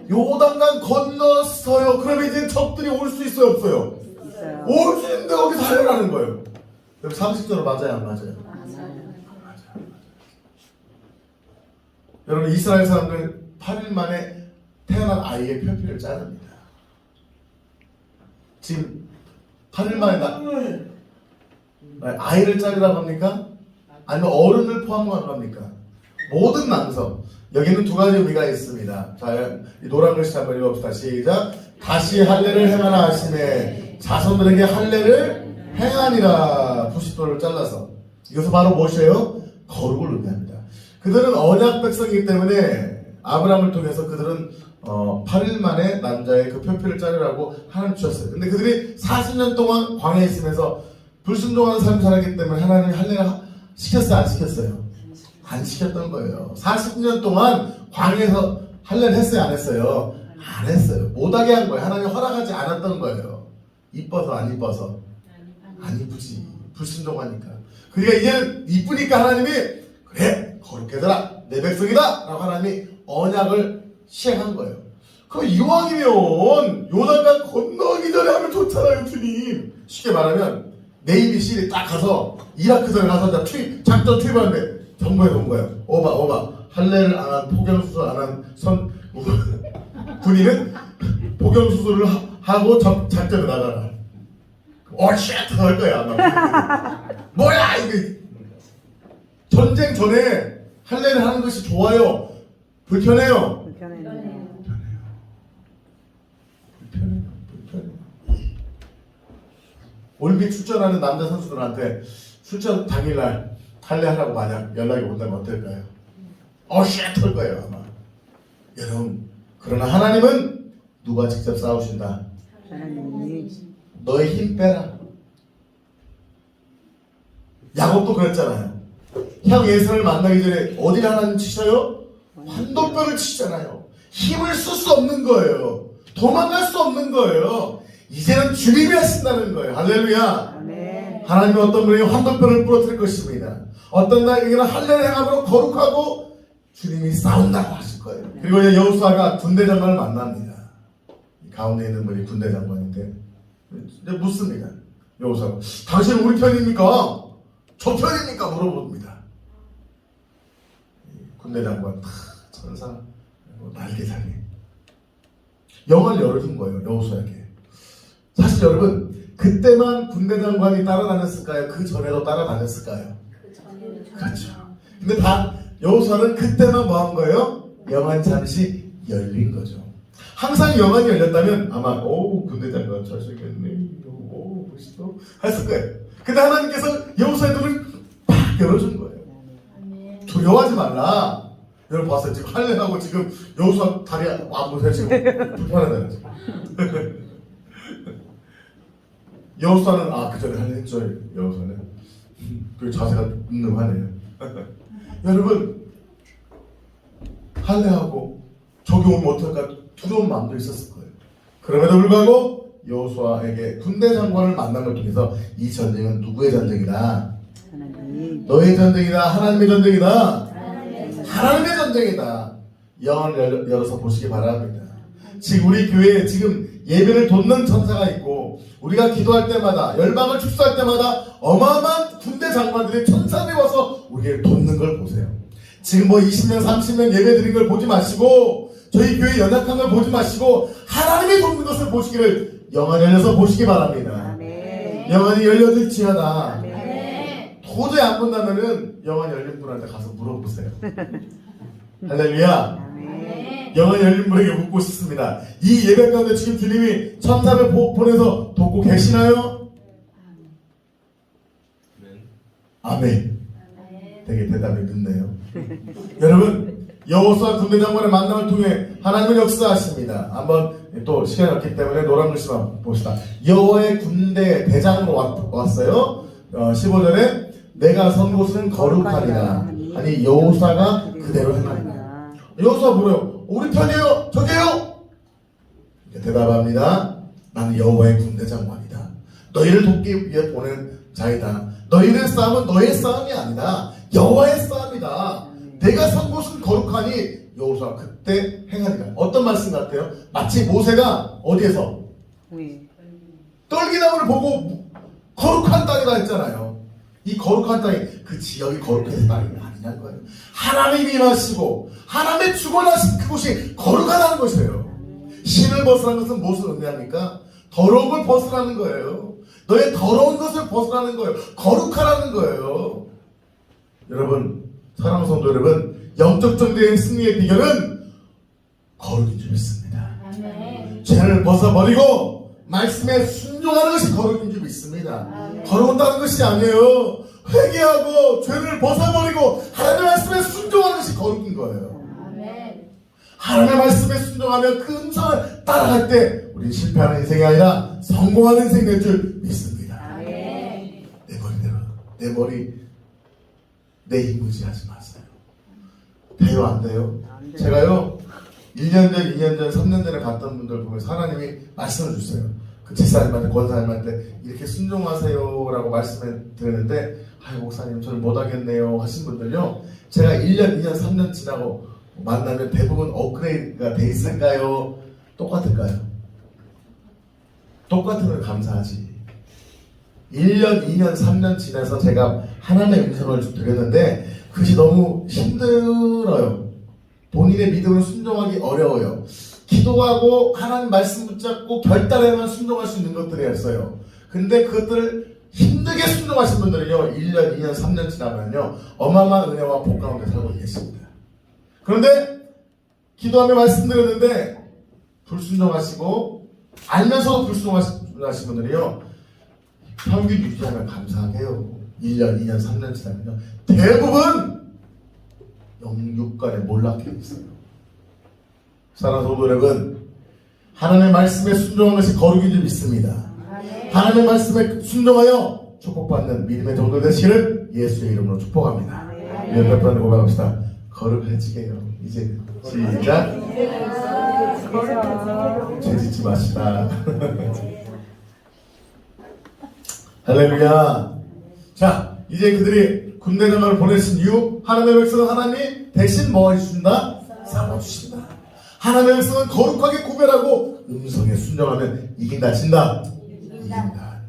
요단강 건넜어요. 그러면 이제 적들이 올 수 있어요, 없어요? 있어요. 올 수 있는데 거기 살려라는 거예요. 여러분 상식적으로 맞아요, 안 맞아요? 여러분 이스라엘 사람들 8일 만에 태어난 아이의 표피를 자릅니다. 지금 8일 만에 아이를 자르라고 합니까? 아니면 어른을 포함한 겁니까? 모든 낭성. 여기는 두 가지 의미가 있습니다. 자, 이 노란 글씨 한번 읽어봅시다. 시작. 다시 할례를 행하나 하심에 자손들에게 할례를 행하니라. 부싯돌을 잘라서. 이것은 바로 무엇이에요? 거룩을 의미합니다. 그들은 언약 백성이기 때문에 아브라함을 통해서 그들은 8일 만에 남자의 그 표피를 자르라고 하나님 주셨어요. 근데 그들이 40년 동안 광야에 있으면서 불순종하는 삶을 살았기 때문에 하나님이 할례를 시켰어요? 안 시켰어요? 안 시켰던 거예요. 40년 동안 광야에서 할례를 했어요? 안 했어요? 안 했어요. 못하게 한 거예요. 하나님이 허락하지 않았던 거예요. 이뻐서 안 이뻐서? 안 이쁘지. 불순종하니까. 그러니까 이제 이쁘니까 하나님이 그래 거룩해져라 내 백성이다 라고 하나님이 언약을 시행한 거예요. 그럼 이왕이면 요단강 건너기 전에 하면 좋잖아요, 주님. 쉽게 말하면 네이비 실이 딱 가서 이라크전에 가서 작전 투입하는데 정부에서 온 거예요. 오바 할례를 안 한 포경수술 안 한 군인은 포경수술을 하고 작전에 나가라. 쉣! 할 거야 아마. 뭐야 이게. 전쟁 전에 할례를 하는 것이 좋아요? 불편해요? 불편해요. 올림픽 출전하는 남자 선수들한테 출전 당일날 할례하라고 만약 연락이 온다면 어떨까요? 쉣! 할 거예요 아마. 여러분 그러나 하나님은 누가 직접 싸우신다? 하나님이 너의 힘 빼라. 야곱도 그랬잖아요. 형 예수를 만나기 전에 어디를 하나님 치셔요? 환도뼈를 치잖아요. 힘을 쓸 수 없는 거예요. 도망갈 수 없는 거예요. 이제는 주님이 하신다는 거예요. 할렐루야. 아멘. 하나님이 어떤 분에게 환도뼈를 부러뜨릴 것입니다. 어떤 날에게는 할례를 행함으로 거룩하고 주님이 싸운다고 하실 거예요. 그리고 이제 여호수아가 군대 장관을 만납니다. 가운데 있는 분이 군대 장관인데 이제 묻습니다. 여호수아가 당신은 우리 편입니까? 저 편입니까? 물어봅니다. 군대 장관 천사 날개 달리 영을 열어준 거예요. 여호수아에게. 사실 여러분 그때만 군대 장관이 따라다녔을까요? 그 전에도 따라다녔을까요? 그렇죠. 근데 다 여호수아는 그때만 뭐 한 거예요? 영안 잠시 열린 거죠. 항상 영안이 열렸다면 아마 군대 장관 잘생겼네 멋있어 했을 거예요. 근데 하나님께서 여호수아의 눈을 팍 열어준 거예요. 두려워하지 말라. 여러분 봤어요? 지금 할례하고 지금 여호수아 다리 안 보세요? 지금 불편하잖아요. 지금. 여호수아는 그 전에 할례했죠. 여호수아는 그 자세가 늠름하네요. 여러분 할례하고 저기 오면 어떨까 두려운 마음도 있었을 거예요. 그럼에도 불구하고 여호수아에게 군대 장관을 만난 걸 통해서 이 전쟁은 누구의 전쟁이다? 하나님. 너의 전쟁이다. 하나님의 전쟁이다. 하나님의 전쟁이다. 영을 열어서 보시기 바랍니다. 지금 우리 교회에 지금 예배를 돕는 천사가 있고 우리가 기도할 때마다 열방을 축소할 때마다 어마어마한 군대 장관들이 천사들이 와서 우리를 돕는 걸 보세요. 지금 뭐 20명 30명 예배 드린 걸 보지 마시고 저희 교회 연약한 걸 보지 마시고 하나님이 돕는 것을 보시기를 영안이 열려서 보시기 바랍니다. 아멘. 영안이 열려질지어다. 아멘. 도저히 안 본다면은 영안이 열린 분한테 가서 물어보세요. 할렐루야. 아멘. 영안이 열린 분에게 묻고 싶습니다. 이 예배 가운데 지금 주님이 천사를 보내서 돕고 계시나요? 아멘. 되게 대답이 늦네요. 여러분 여호수아 군대 장관의 만남을 통해 하나님은 역사하십니다. 한번 또 시간이 없기 때문에 노란 글씨만 봅시다. 여호와의 군대 대장으로 왔어요. 15절에 내가 선 곳은 거룩하니라 아니 여호사가 그대로 행하니라. 여호사 뭐래요? 우리 편이에요? 저게요? 대답합니다. 나는 여호와의 군대 장관이다. 너희를 돕기 위해 보낸 자이다. 너희의 싸움은 너의 싸움이 아니다. 여호와의 싸움이다. 내가 선 곳은 거룩하니 여호수아 그때 행하리라. 어떤 말씀 같아요? 마치 모세가 어디에서 떨기나무를 보고 거룩한 땅이다 했잖아요. 이 거룩한 땅이 그 지역이 거룩해서 땅이 아니냐는 거예요. 하나님이 임하시고 하나님의 주권하신 그곳이 거룩하다는 것이에요. 신을 벗으라는 것은 무엇을 의미합니까? 더러운 걸 벗으라는 거예요. 너의 더러운 것을 벗으라는 거예요. 거룩하라는 거예요. 여러분, 사랑하는 성도 여러분, 영적 전쟁의 승리의 비결은 거룩인 줄 믿습니다. 아멘. 죄를 벗어버리고 말씀에 순종하는 것이 거룩인 줄 믿습니다. 거룩하다는 것이 아니에요. 회개하고 죄를 벗어버리고 하나님의 말씀에 순종하는 것이 거룩인 거예요. 아멘. 하나님의 말씀에 순종하면 그 음성을 따라갈 때 우리는 실패하는 인생이 아니라 성공하는 인생이 될 줄 믿습니다. 아멘. 내 머리대로 내 머리 내 힘무지하지 마세요. 돼요 안 돼요? 제가요 1년 전, 2년 전, 3년 전에 갔던 분들 보면서 하나님이 말씀을 주세요. 그 집사님한테 권사님한테 이렇게 순종하세요 라고 말씀을 드렸는데 아유 목사님 저는 못하겠네요 하신 분들요 제가 1년, 2년, 3년 지나고 만나면 대부분 업그레이드가 돼 있을까요? 똑같을까요? 똑같으면 감사하지. 1년, 2년, 3년 지나서 제가 하나님의 음성을 드렸는데 그것이 너무 힘들어요. 본인의 믿음을 순종하기 어려워요. 기도하고 하나님 말씀 붙잡고 결단에만 순종할 수 있는 것들이었어요. 근데 그것들을 힘들게 순종하신 분들은요 1년, 2년, 3년 지나면요 어마어마한 은혜와 복 가운데 살고 계십니다. 그런데 기도하며 말씀드렸는데 불순종하시고 알면서도 불순종하신 분들이요 평균 유지하면 감사하게 해요. 1년, 2년, 3년 지나면요 대부분 영육간에 몰락해 있어요. 사랑하는 성도 여러분, 하나님의 말씀에 순종하는 것이 거룩인 줄 믿습니다. 하나님의 말씀에 순종하여 축복받는 믿음의 정도 되시기를 예수의 이름으로 축복합니다. 옆에 분한테 고백합시다. 거룩해지게 해요. 이제 시작. 죄 짓지 마시다. 할렐루야. 자, 이제 그들이 군대 장관을 보내신 이후 하나님의 백성은 하나님이 대신 뭐 해주신다? 싸워주신다. 하나님의 백성은 거룩하게 구별하고 음성에 순종하면 이긴다 진다? 이긴다.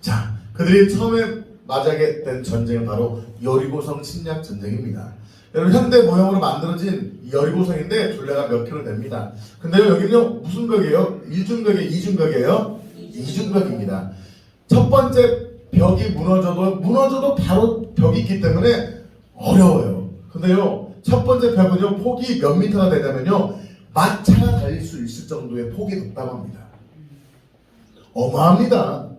자, 그들이 처음에 맞이하게 된 전쟁은 바로 여리고성 침략 전쟁입니다. 여러분 현대 모형으로 만들어진 여리고성인데 둘레가 몇 킬로 됩니다. 근데요 여기는요 무슨 벽이에요? 1중벽이에요? 2중벽이에요? 2중벽입니다. 첫 번째 벽이 무너져도 바로 벽이 있기 때문에 어려워요. 근데요 첫 번째 벽은요 폭이 몇 미터가 되냐면요 마차가 달릴 수 있을 정도의 폭이 높다고 합니다. 어마합니다.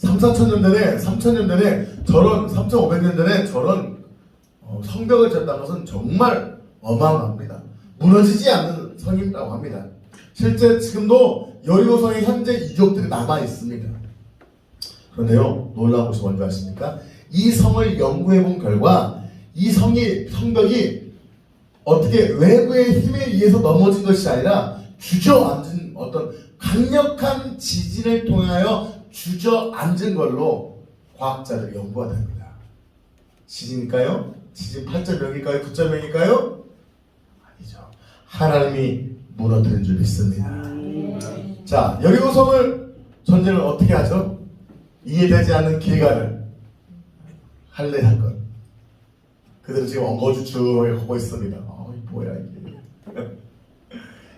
3,4,000년 전에 저런 3,500년 전에 저런 성벽을 지었다는 것은 정말 어마어마합니다. 무너지지 않는 성이라고 합니다. 실제 지금도 여리고성에 현재 유적들이 남아 있습니다. 그런데요 놀라운 것이 뭔지 아십니까? 이 성을 연구해 본 결과 이 성벽이 어떻게 외부의 힘에 의해서 넘어진 것이 아니라 주저앉은 어떤 강력한 지진을 통하여 주저앉은 걸로 과학자들이 연구가 됩니다. 지진일까요? 지진 8.0일까요? 9.0일까요? 아니죠. 하나님이 무너뜨린 줄 믿습니다. 자, 여리고성을 전쟁을 어떻게 하죠? 이해되지 않는 길가를 할례 사건. 그들은 지금 엉거주춤하게 걷고 있습니다. 뭐야 이게.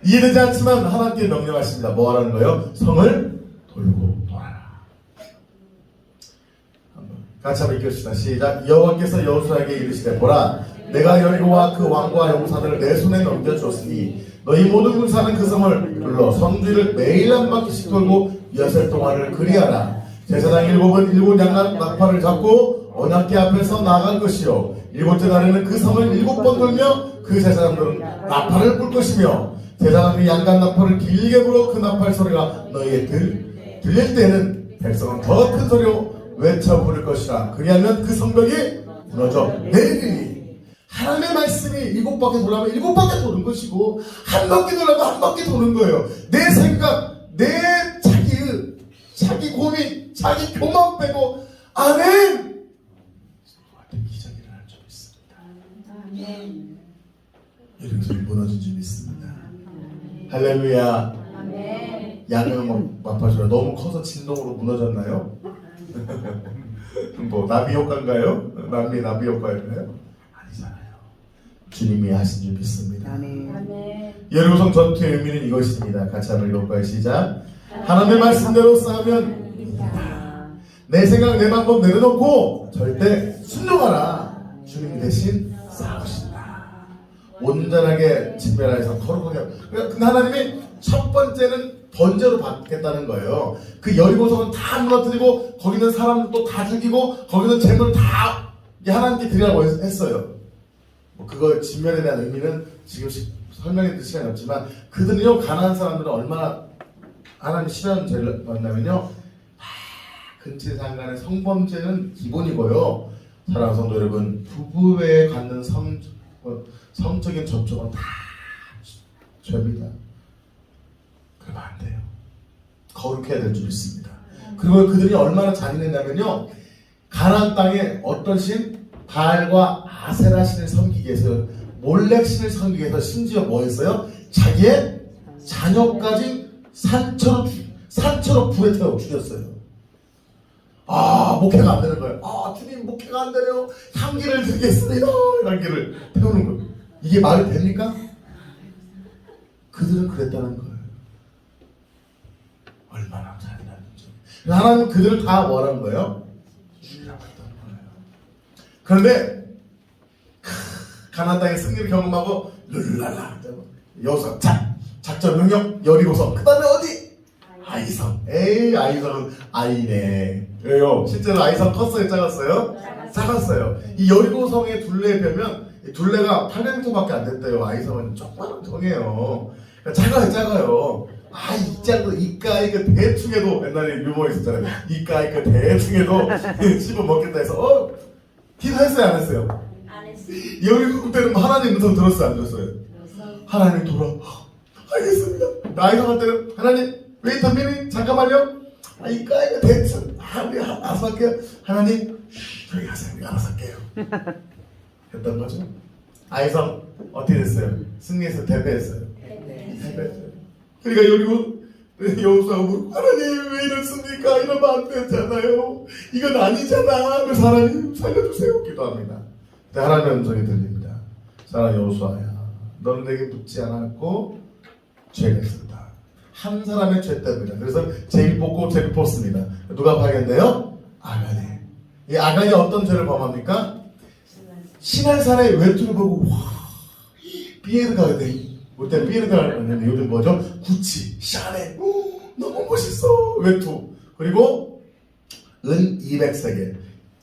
이해되지 않지만 하나님께 명령하십니다. 뭐 하라는 거예요? 성을 돌고 돌아라. 같이 한번 읽읍시다. 시작. 여호와께서 여호수아에게 이르시되 보라 내가 여리고와 그 왕과 용사들을 내 손에 넘겨주었으니 너희 모든 군사는 그 성을 둘러 성주를 매일 한 바퀴씩 돌고 여섯 동안을 그리하라. 제사장 일곱 양날 나팔을 잡고 언약궤 앞에서 나갈 것이요 일곱째 날에는 그 성을 7번 돌며 그 제사장들은 나팔을 불 것이며 세 사람이 양간 나팔을 길게 불어 그 나팔 소리가 너희에 들릴 때는 백성은 더 큰 소리로 외쳐 부를 것이라. 그리하면 그 성벽이 무너져 내리리니. 하나님의 말씀이 일곱 바퀴 돌아면 일곱 바퀴 도는 것이고, 한 바퀴 돌아면 한 바퀴 도는 거예요. 내 생각, 내 자기 고민, 자기 교만 빼고 아멘. 기적이 일어날 줄 믿습니다. 아멘. 이런 소리 무너진 줄 믿습니다. 할렐루야. 아멘. 양은 마파주가 너무 커서 진동으로 무너졌나요? 뭐 나비 효과인가요? 나비 효과인가요? 아니잖아요. 주님이 하신 줄 믿습니다. 아멘. 예루살렘 전투의 의미는 이것입니다. 같이 한번 읽어볼까요? 시작. 하나님의 말씀대로 싸우면 내 생각 내 방법 내려놓고 절대 순종하라. 주님 대신 싸우신다. 온전하게 진멸하여서 거룩하게. 근데 하나님이 첫 번째는 번제로 받겠다는 거예요. 그 여리고성은 다 무너뜨리고 거기 있는 사람들도 다 죽이고 거기 있는 재물 다 하나님께 드리라고 했어요. 뭐 그거 진멸에 대한 의미는 지금 설명해 드릴 시간이 없지만, 그들은요, 가난한 사람들은 얼마나 하나님 싫어하는 죄를 만나면요, 근친상간의 성범죄는 기본이고요. 사랑하는 성도 여러분, 부부에 갖는 성적인 접촉은 다 죄입니다. 그러면 안 돼요. 거룩해야 될 줄 믿습니다. 그리고 그들이 얼마나 잔인했냐면요, 가나안 땅에 어떤 신? 바알과 아세라 신을 섬기기 위해서, 몰렉 신을 섬기기 위해서, 심지어 뭐 했어요? 자기의 자녀까지 산처로 불에 태워 죽였어요. 목회가 안 되는 거예요. 주님, 목회가 안 되네요. 향기를 드리겠습니다. 향기를 태우는 거예요. 이게 말이 됩니까? 그들은 그랬다는 거예요. 얼마나 잔인한지. 하나님은 그들을 다 뭐라는 거예요? 죽이라고 했다는 거예요. 그런데 가나안 땅의 승리를 경험하고 룰랄라 여호수아 작전 명령 여리고성, 그 다음에 어디? 아이성. 아이성은 아이네. 왜요? 실제로 아이성 컸어요? 작았어요? 작았어요. 이 여리고성의 둘레에 뵈면 둘레가 800m밖에 안 됐대요. 아이성은 조그마한 성이에요. 작아요. 이까이그 대충해도, 옛날에 유머 있었잖아요. 이까이그 대충해도 씹어 먹겠다 해서 기도했어요? 안 했어요? 안 했어요. 여리고성 때는 하나님 음성 들었어요? 안 들었어요? 하나님 알겠습니다. 아이성 때는 하나님 웨이터 미니 잠깐만요. 이까이그 대충 알아서 할게요. 하나님 저기 하세요. 우리 알아서 할게요. 했던 거죠. 아이성 어떻게 됐어요? 승리해서 패배했어요. 패배했어요. 그러니까 여리고 여호수아가 하나님 왜 이렇습니까? 이러면 안 되잖아요. 이건 아니잖아. 그래서 하나님 살려주세요. 기도합니다. 근데 하나님의 음성이 들립니다. 사랑하는 여호수아야, 너는 내게 묻지 않았고 죄를 했었다. 한 사람의 죄 때문이다. 그래서 제일 뽑고 제일 뽑습니다. 누가 파겠네요? 아간이. 이 아간이 어떤 죄를 범합니까? 시날산의 외투를 보고 비에르가 돼. 그때 비에르가 있는데 요즘 뭐죠? 구치, 샤넬, 너무 멋있어 외투. 그리고 은 200세겔,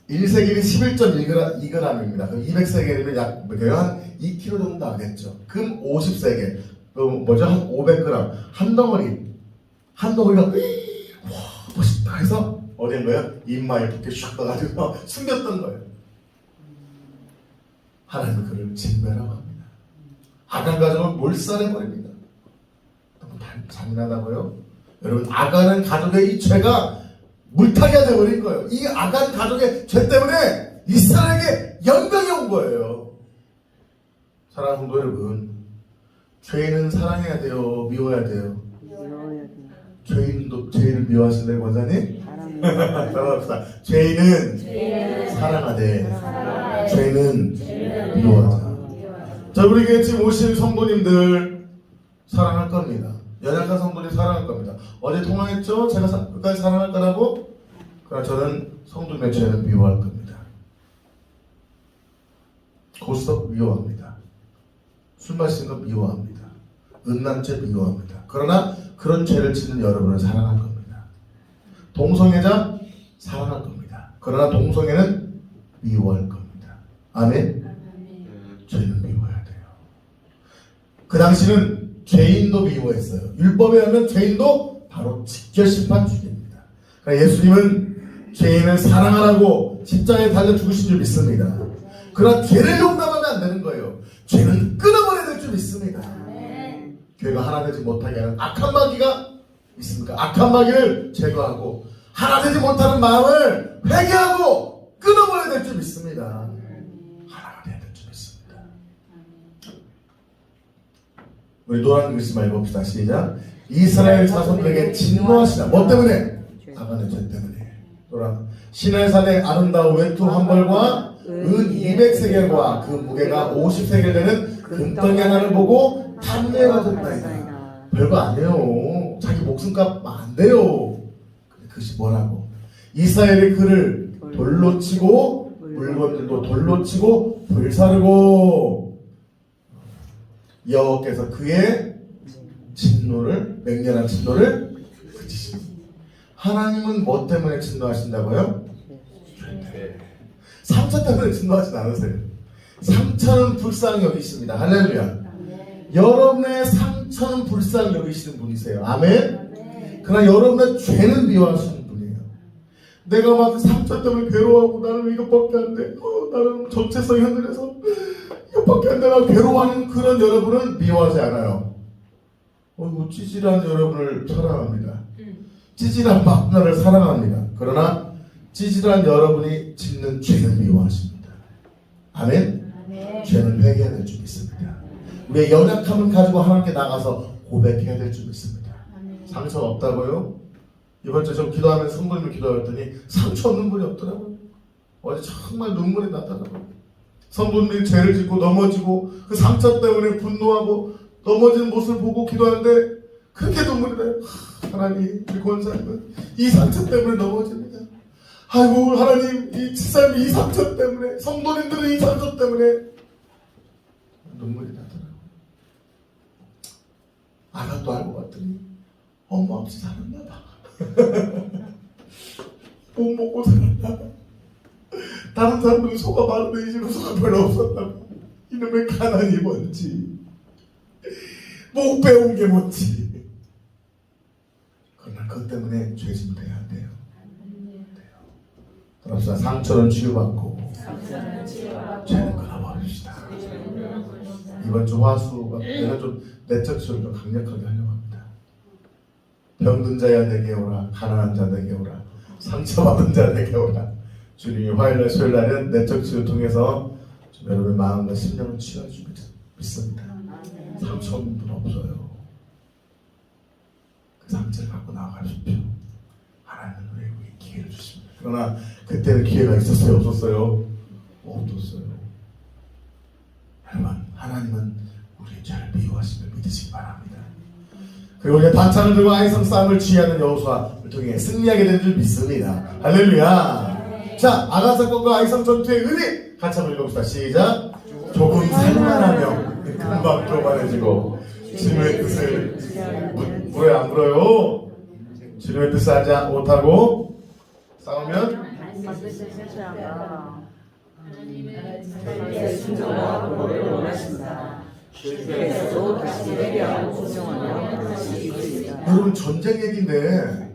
1세겔이 11.2g입니다. 그럼 200세겔이면 약 한 2kg 정도 하겠죠. 금 50세겔, 뭐죠? 한 500g, 한 덩어리가 멋있다 해서 어디 한 거예요? 이마에 이렇게 슉 떠가지고 숨겼던 거예요. 하나님은 그를 진멸하고 합니다. 아간 가족을 몰살해버립니다. 너무 잔인하다고요? 여러분, 아간은 가족의 이 죄가 물타기가 되어버린 거예요. 이 아간 가족의 죄 때문에 이스라엘에게 연병이 온 거예요. 사랑하는 성도 여러분, 죄인은 사랑해야 돼요? 미워야 돼요? 죄인을 미워하실래요, 권사님? 따라합시다. 죄인은 사랑하되 죄는 미워하자. 자, 우리에게 지금 오실 성도님들 사랑할 겁니다. 연약한 성도님 사랑할 겁니다. 어제 통화했죠? 제가 끝까지 사랑할 거라고? 그러나 저는 성도님의 죄는 미워할 겁니다. 고스톱 미워합니다. 술 마시는 거 미워합니다. 음란죄 미워합니다. 그러나 그런 죄를 짓는 여러분을 사랑할 겁니다. 동성애자 사랑할 겁니다. 그러나 동성애는 미워할 겁니다. 아멘? 죄는 미워해야 돼요. 그 당시는 죄인도 미워했어요. 율법에 하면 죄인도 바로 직결심판 죽입니다. 그러니까 예수님은 죄인을 사랑하라고 십자가에 달려 죽으신 줄 믿습니다. 그러나 죄를 용납하면 안 되는 거예요. 죄는 끊어버려야 될 줄 믿습니다. 교회가 하나 되지 못하게 하는 악한 마귀가 있습니까? 악한 마귀를 제거하고 하나 되지 못하는 마음을 회개하고 끊어버려야 될 줄 믿습니다. 하나가 돼야 될 줄 믿습니다. 우리 노란 글씨만 읽어봅시다. 시작. 이스라엘 자손들에게 진노하시라. 뭐 때문에? 아간의 죄 때문에. 노란 시내산의 아름다운 외투 한 벌과 은 200세겔과 그 무게가 50세겔 되는 금덩이 하나를 보고 탐내가 졌다이다. 별거 아니에요. 자기 목숨값 안 돼요. 근데 그것이 뭐라고? 이스라엘이 그를 돌로 치고 물건들도 돌로 치고 불사르고 여호와께서 그의 진노를 맹렬한 진노를 그치십니다. 하나님은 뭐 때문에 진노하신다고요? 상처 때문에 진노하진 않으세요. 상처는 불쌍히 여기십니다. 할렐루야. 여러분의 상처는 불쌍히 여기시는 분이세요. 아멘. 그러나 여러분의 죄는 미워하시는 분이에요. 내가 막 상처 때문에 괴로워하고 나는 이것밖에 안 돼. 나는 정체성이 흔들려서 이것밖에 안 돼. 나 괴로워하는 그런 여러분은 미워하지 않아요. 찌질한 여러분을 사랑합니다. 찌질한 막나를 사랑합니다. 그러나 찌질한 여러분이 짓는 죄는 미워하십니다. 아멘? 죄는 회개해야 될 줄 믿습니다. 우리의 연약함을 가지고 하나님께 나가서 고백해야 될 줄 믿습니다. 상처가 없다고요? 이번 주에 좀 기도하면서 성도님을 기도했더니 상처 없는 분이 없더라고요. 어제 정말 눈물이 나더라고요. 성도님이 죄를 짓고 넘어지고 그 상처 때문에 분노하고 넘어지는 모습을 보고 기도하는데 그렇게 눈물이 나요. 하나님, 우리 권사님은 이 상처 때문에 넘어집니다. 아이고 하나님, 이 집사님이 이 상처 때문에, 성도님들은 이 상처 때문에 눈물이 나더라고요. 알아도 알고 봤더니 엄마 없이 살았나 봐. 못 먹고 살았나 봐. 다른 사람들은 소가 많은데 이 집은 소가 별로 없었나 봐. 이놈의 가난이 뭔지, 못 배운 게 뭔지. 그러나 그것 때문에 죄짐 돼야 안 돼요. 그럽시다. 상처는 치유받고 죄는 끊어버립시다. 이번 주 화수가 내가 좀 내적 치유를 좀 강력하게 하려고 합니다. 병든 자야 내게 오라, 가난한 자 내게 오라, 상처받은 자 내게 오라. 주님이 화요일날 수요일날은 내적 치유를 통해서 좀 여러분의 마음과 심령을 치유해 줄 믿습니다. 상처 없는 분 없어요. 그 상처를 갖고 나아가십시오. 하나님은 우리에게 기회를 주십니다. 그러나 그때는 기회가 있었어요? 없었어요? 없었어요. 여러분, 하나님은 우리의 죄를 미워하심을 믿으시기 바랍니다. 그리고 우리가 단창을 들고 아이성 싸움을 취하는 여호수아를 통해 승리하게 된 줄 믿습니다. 할렐루야. 자, 아간 사건과 아이성 전투의 의미 같이 한번 읽어봅시다. 시작. 조금 살만하며 금방 교만해지고 주님의 뜻을 물에 안 물어요. 주님의 뜻을 하지 못하고 싸우면 반드시 실패하다. 하나님의 순종과 보복을 원하신다. 주께서도 다시 회개하고 순종하며 다시 이루시리라. 여러분, 전쟁 얘기인데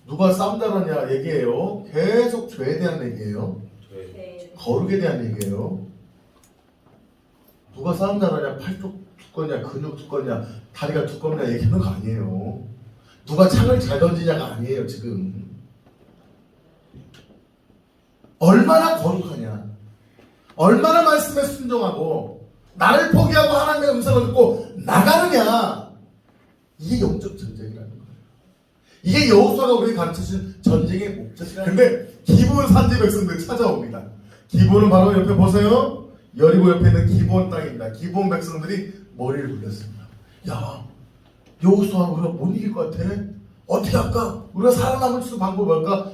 누가 싸운다느냐 얘기예요. 계속 죄에 대한 얘기예요. 거룩에 대한 얘기예요. 누가 싸운다느냐, 팔뚝 두꺼냐, 근육 두꺼냐, 다리가 두껍냐 얘기하는 거 아니에요. 누가 창을 잘 던지냐가 아니에요. 지금 얼마나 거룩하냐, 얼마나 말씀에 순종하고 나를 포기하고 하나님의 음성을 듣고 나가느냐, 이게 영적 전쟁이라는 거예요. 이게 여호수아가 우리에게 가르쳐준 전쟁의 목적이라는 거예요. 근데 기브온 산지 백성들이 찾아옵니다. 기브온은 바로 옆에 보세요. 여리고 옆에 있는 기브온 땅입니다. 기브온 백성들이 머리를 굴렸습니다. 야, 여호수아 우리가 못 이길 것 같아. 어떻게 할까? 우리가 살아남을 수 있는 방법이 뭘까?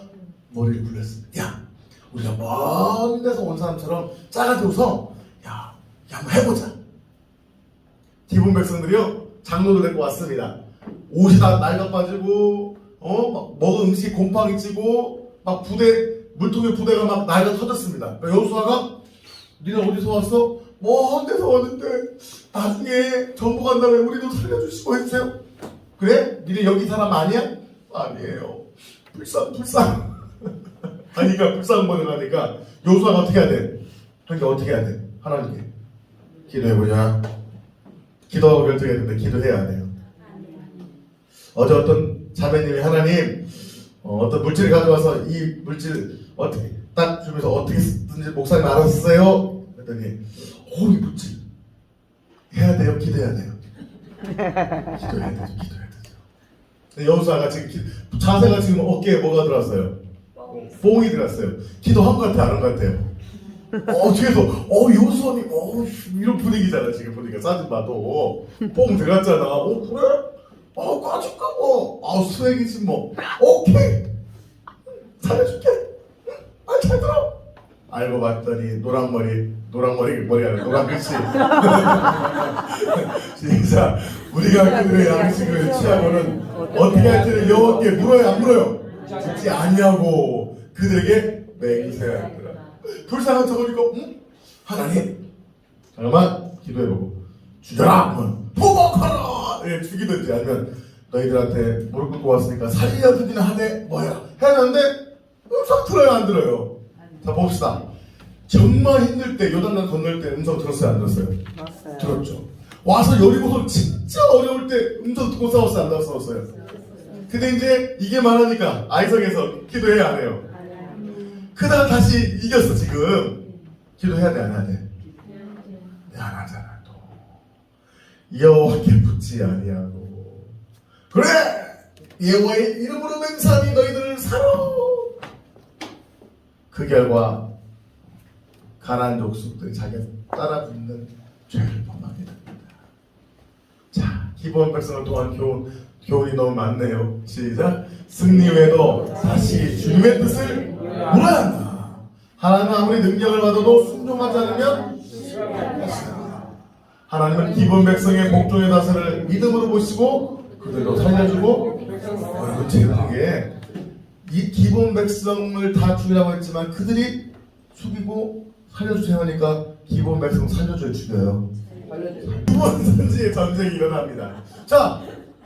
머리를 굴렸습니다. 야, 우리가 먼 데서 온 사람처럼 짜가지고서 야, 한번 해보자. 기브온 백성들이요, 장로들 데리고 왔습니다. 옷이 다 낡아 빠지고 막 먹은 음식이 곰팡이 찌고 막 부대, 물통에 부대가 막 낡아 터졌습니다. 여호수아가 니네 어디서 왔어? 먼 데서 왔는데 나중에 정부 간 다음에 우리도 살려주시고 해주세요. 그래? 니네 여기 사람 아니야? 아니에요. 불쌍. 하니까 불쌍번을 하니까 요수아가 어떻게 해야 돼? 그러니까 어떻게 해야 돼? 하나님께 기도해보자. 기도하고 결정해야 되는데 기도해야 돼요. 어제 어떤 자매님이 하나님 어떤 물질을 가져와서 이 물질 어떻게 딱 주면서 어떻게 쓰든지 목사님 알아서 쓰세요. 그랬더니 이 물질 해야 돼요? 기도해야 돼요? 기도해야 되죠. 여호수아가 지금 자세가 지금 어깨에 뭐가 들어왔어요? 뽕이 들어왔어요. 기도한 것 같아, 안 한 것 같아요? 뒤에서 여호수아님 이런 분위기잖아. 지금 보니까 사진 봐도 뽕 들어갔잖아. 그래? 까짓까고 수액이지 뭐. 오케이 살려줄게. 잘 들어. 알고 봤더니 머리가 노란 글씨. 진짜 우리가 그들의 양식을 취하고는 어떻게 할 때는 여호와께 물어요, 안 물어요? 듣지 아니하고 그들에게 맹세하더라. 불쌍한 척하니까 하나님 잠깐만 기도해보고 죽여라, 도박하라. 죽이든지 아니면 너희들한테 무릎 꿇고 왔으니까 살려주기는 하되 뭐야 해야 되는데 음성 들어요, 안 들어요? 자 봅시다. 정말 힘들 때 요단강 건널 때 음성 들었어요, 안 들었어요? 맞아요. 들었죠. 와서 여리고서 진짜 어려울 때 음성 듣고 싸웠어요, 안 싸웠어요? 근데 이제 이게 말하니까 아이성에서 기도해야 안 해요? 그다가 다시 이겼어. 지금 기도해야 돼, 안 해야 돼? 안 하잖아. 또 여호와께 붙지 아니하고 그래 여호와의 이름으로 맹세하니 너희들을 사러. 그 결과 가나안 족속들이 자기가 따라 붙는 죄를 범하게 됩니다. 자, 기본 백성을 통한 교훈이 너무 많네요. 시작. 승리 외에도 다시 주님의 뜻을 물어야 한다. 하나님은 아무리 능력을 받아도 순종하지 않으면 하나님은 기본 백성의 복종의 다스를 믿음으로 보시고 그들도 살려주고. 여러분 지금 그게 이 기본 백성을 다 죽이라고 했지만 그들이 죽이고 살려주세요 하니까 기본 백성 살려줘야 죽여요. 두 번든지 전쟁이 일어납니다. 자,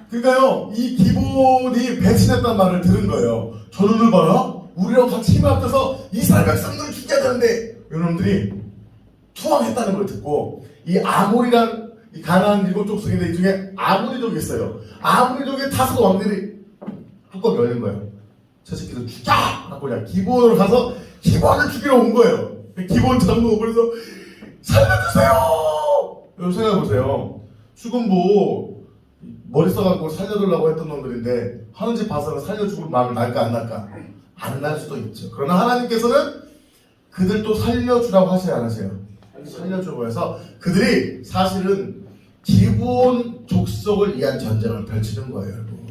그러니까요 이 기본이 배신했단 말을 들은 거예요. 저 눈을 봐라, 우리랑 같이 힘을 합쳐서 이스라엘 백성들을 죽여야 되는데 여러분들이 투항했다는 걸 듣고 이 아몰이란 이 가나안 일곱 족속인데 이 중에 아모리족이 있어요. 아모리족의 다섯 왕들이 뚜껑 열린 거예요. 저 새끼들 죽여! 하고 그냥 기본으로 가서 기본을 죽이러 온 거예요. 기본 장로 그래서 살려주세요! 여러분 생각해보세요. 수군부 머리 써갖고 살려달라고 했던 놈들인데 하는 짓 봐서는 살려주고 마음이 날까 안 날까? 안 날 수도 있죠. 그러나 하나님께서는 그들도 살려주라고 하시지 않으세요? 살려주고 해서 그들이 사실은 기본 족속을 위한 전쟁을 펼치는 거예요. 여러분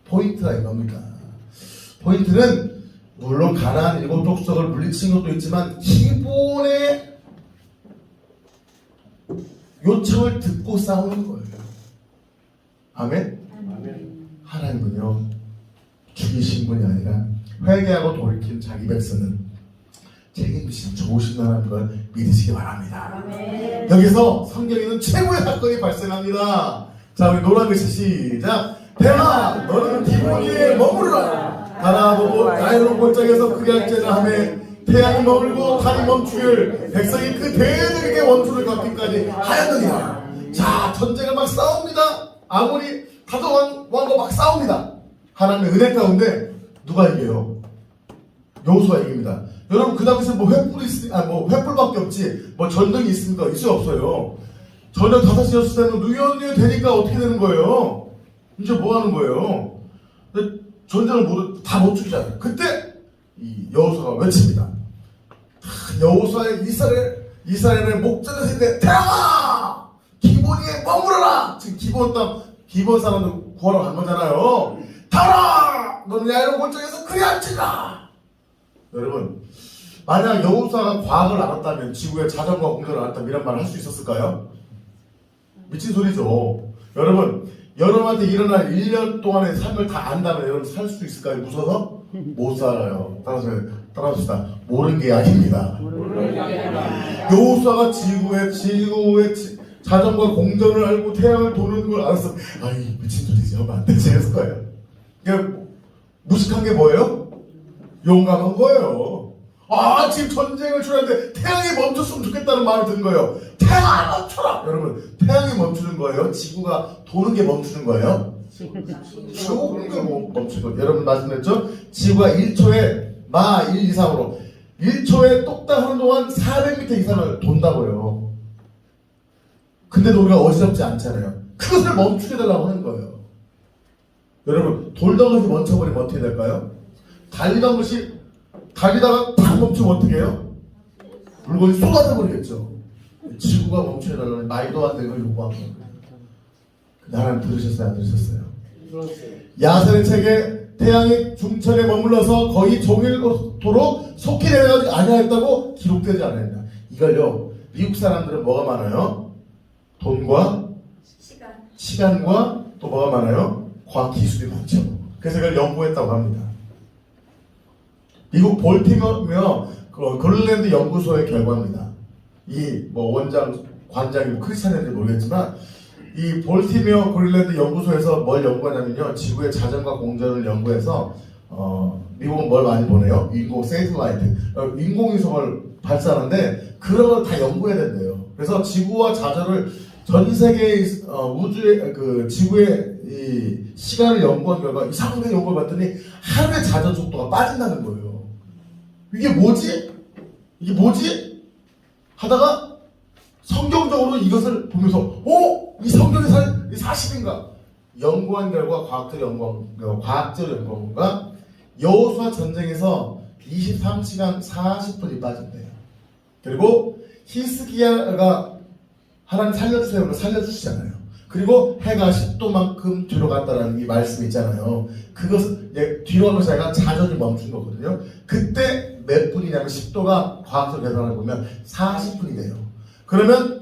포인트가 이겁니다. 포인트는 물론 가나안 일곱 족속을 물리친 것도 있지만 기본의 요청을 듣고 싸우는 거예요. 아멘? 하나님은요 죽이신 분이 아니라 회개하고 돌이킨 자기 백성은 책임지신 좋으신 하나님인 걸 믿으시기 바랍니다. 아멘. 여기서 성경에는 최고의 사건이 발생합니다. 자, 우리 노란 글씨 시작. 대마 너는 기본 위에 머무르라. 하나 보고 나일론 골짜기에서 극약제를 하며 태양이 머물고 달이 멈추길 백성이 그 대적에게 원수를 갚기까지 하였느니라. 자, 전쟁을 막 싸웁니다. 아무리 다섯 왕과 막 싸웁니다. 하나님의 은혜 가운데 누가 이겨요? 여호수아가 이깁니다. 여러분 그 당시에 뭐 횃불밖에 없지 뭐 전등이 있습니까? 있을 수 없어요. 저녁 5시 6시 되면 누연누연 되니까 어떻게 되는 거예요? 이제 뭐 하는 거예요? 근데 전쟁을 다 못 죽이잖아요. 그때 이 여호수아가 외칩니다. 여호수아의 이스라엘의 목전에서 있는데 태양아 기본에 머무르라. 지금 기본 사람들 구하러 간 거잖아요. 타라 너는 야이로 골짜기에서 그리 앉으라. 여러분 만약 여호수아가 과학을 알았다면 지구에 자전거 공격을 알았다면 이런 말을 할 수 있었을까요? 미친 소리죠. 여러분 여러분한테 일어날 1년 동안의 삶을 다 안다면 여러분 살 수 있을까요? 무서워서? 못 살아요. 따라합시다. 모르는 게 아닙니다. 여호수아가 지구의 자전과 공전을 알고 태양을 도는 걸 알았어. 아이 미친 소리지 하면 안 되지 했을 거예요. 그러니까 무식한 게 뭐예요? 용감한 거예요. 아 지금 전쟁을 치르는데 태양이 멈췄으면 좋겠다는 마음이 든 거예요. 태양아 멈춰라. 여러분 태양이 멈추는 거예요? 지구가 도는 게 멈추는 거예요? 지구가 멈추는 거예요. 여러분 말씀드렸죠? 지구가 1초에 마 1 이상으로 1초에 똑딱 하는 동안 400m 이상을 돈다고요. 근데도 우리가 어지럽지 않잖아요. 그것을 멈추게 달라고 하는 거예요. 여러분 돌던 것이 멈춰버리면 어떻게 될까요? 달리던 것이 달리다가 탁 멈추면 어떻게 해요? 물건이 쏟아져 버리겠죠. 지구가 멈춰야 달라는 말도 안 되는 걸 요구하는 거예요. 근데 하나님 들으셨어요? 안 들으셨어요? 야설의 책에 태양이 중천에 머물러서 거의 종일토록 속히 내려가지 아니하였다고 기록되지 않았다. 이걸요 미국 사람들은 뭐가 많아요? 돈과 시간과 또 뭐가 많아요? 과학 기술이 많죠. 그래서 이걸 연구했다고 합니다. 미국 볼티모어 그린랜드 연구소의 결과입니다. 이 뭐 원장 관장이 뭐 크리스찬인지 모르겠지만 이 볼티모어 그린랜드 연구소에서 뭘 연구하냐면요 지구의 자전과 공전을 연구해서 미국은 뭘 많이 보내요? 인공 세이틀라이트 인공위성을 발사하는데 그런 걸 다 연구해야 된대요. 그래서 지구와 자전을 전 세계 우주의 그 지구의 이 시간을 연구한 결과 이상하게 연구를 봤더니 하루의 자전 속도가 빠진다는 거예요. 이게 뭐지? 이게 뭐지? 하다가 성경적으로 이것을 보면서 이 성경의 사실인가? 연구한 결과 과학적으로 연구한 결과 여호수아 전쟁에서 23시간 40분이 빠진대요. 그리고 히스기야가 하나님 살려주세요. 살려주시잖아요. 그리고 해가 10도만큼 뒤로 갔다라는 이 말씀이 있잖아요. 그것은 뒤로 간 것이 아니라 자전이 멈춘 거거든요. 그때 몇 분이냐면 10도가 과학적 계산을 보면 40분이 돼요. 그러면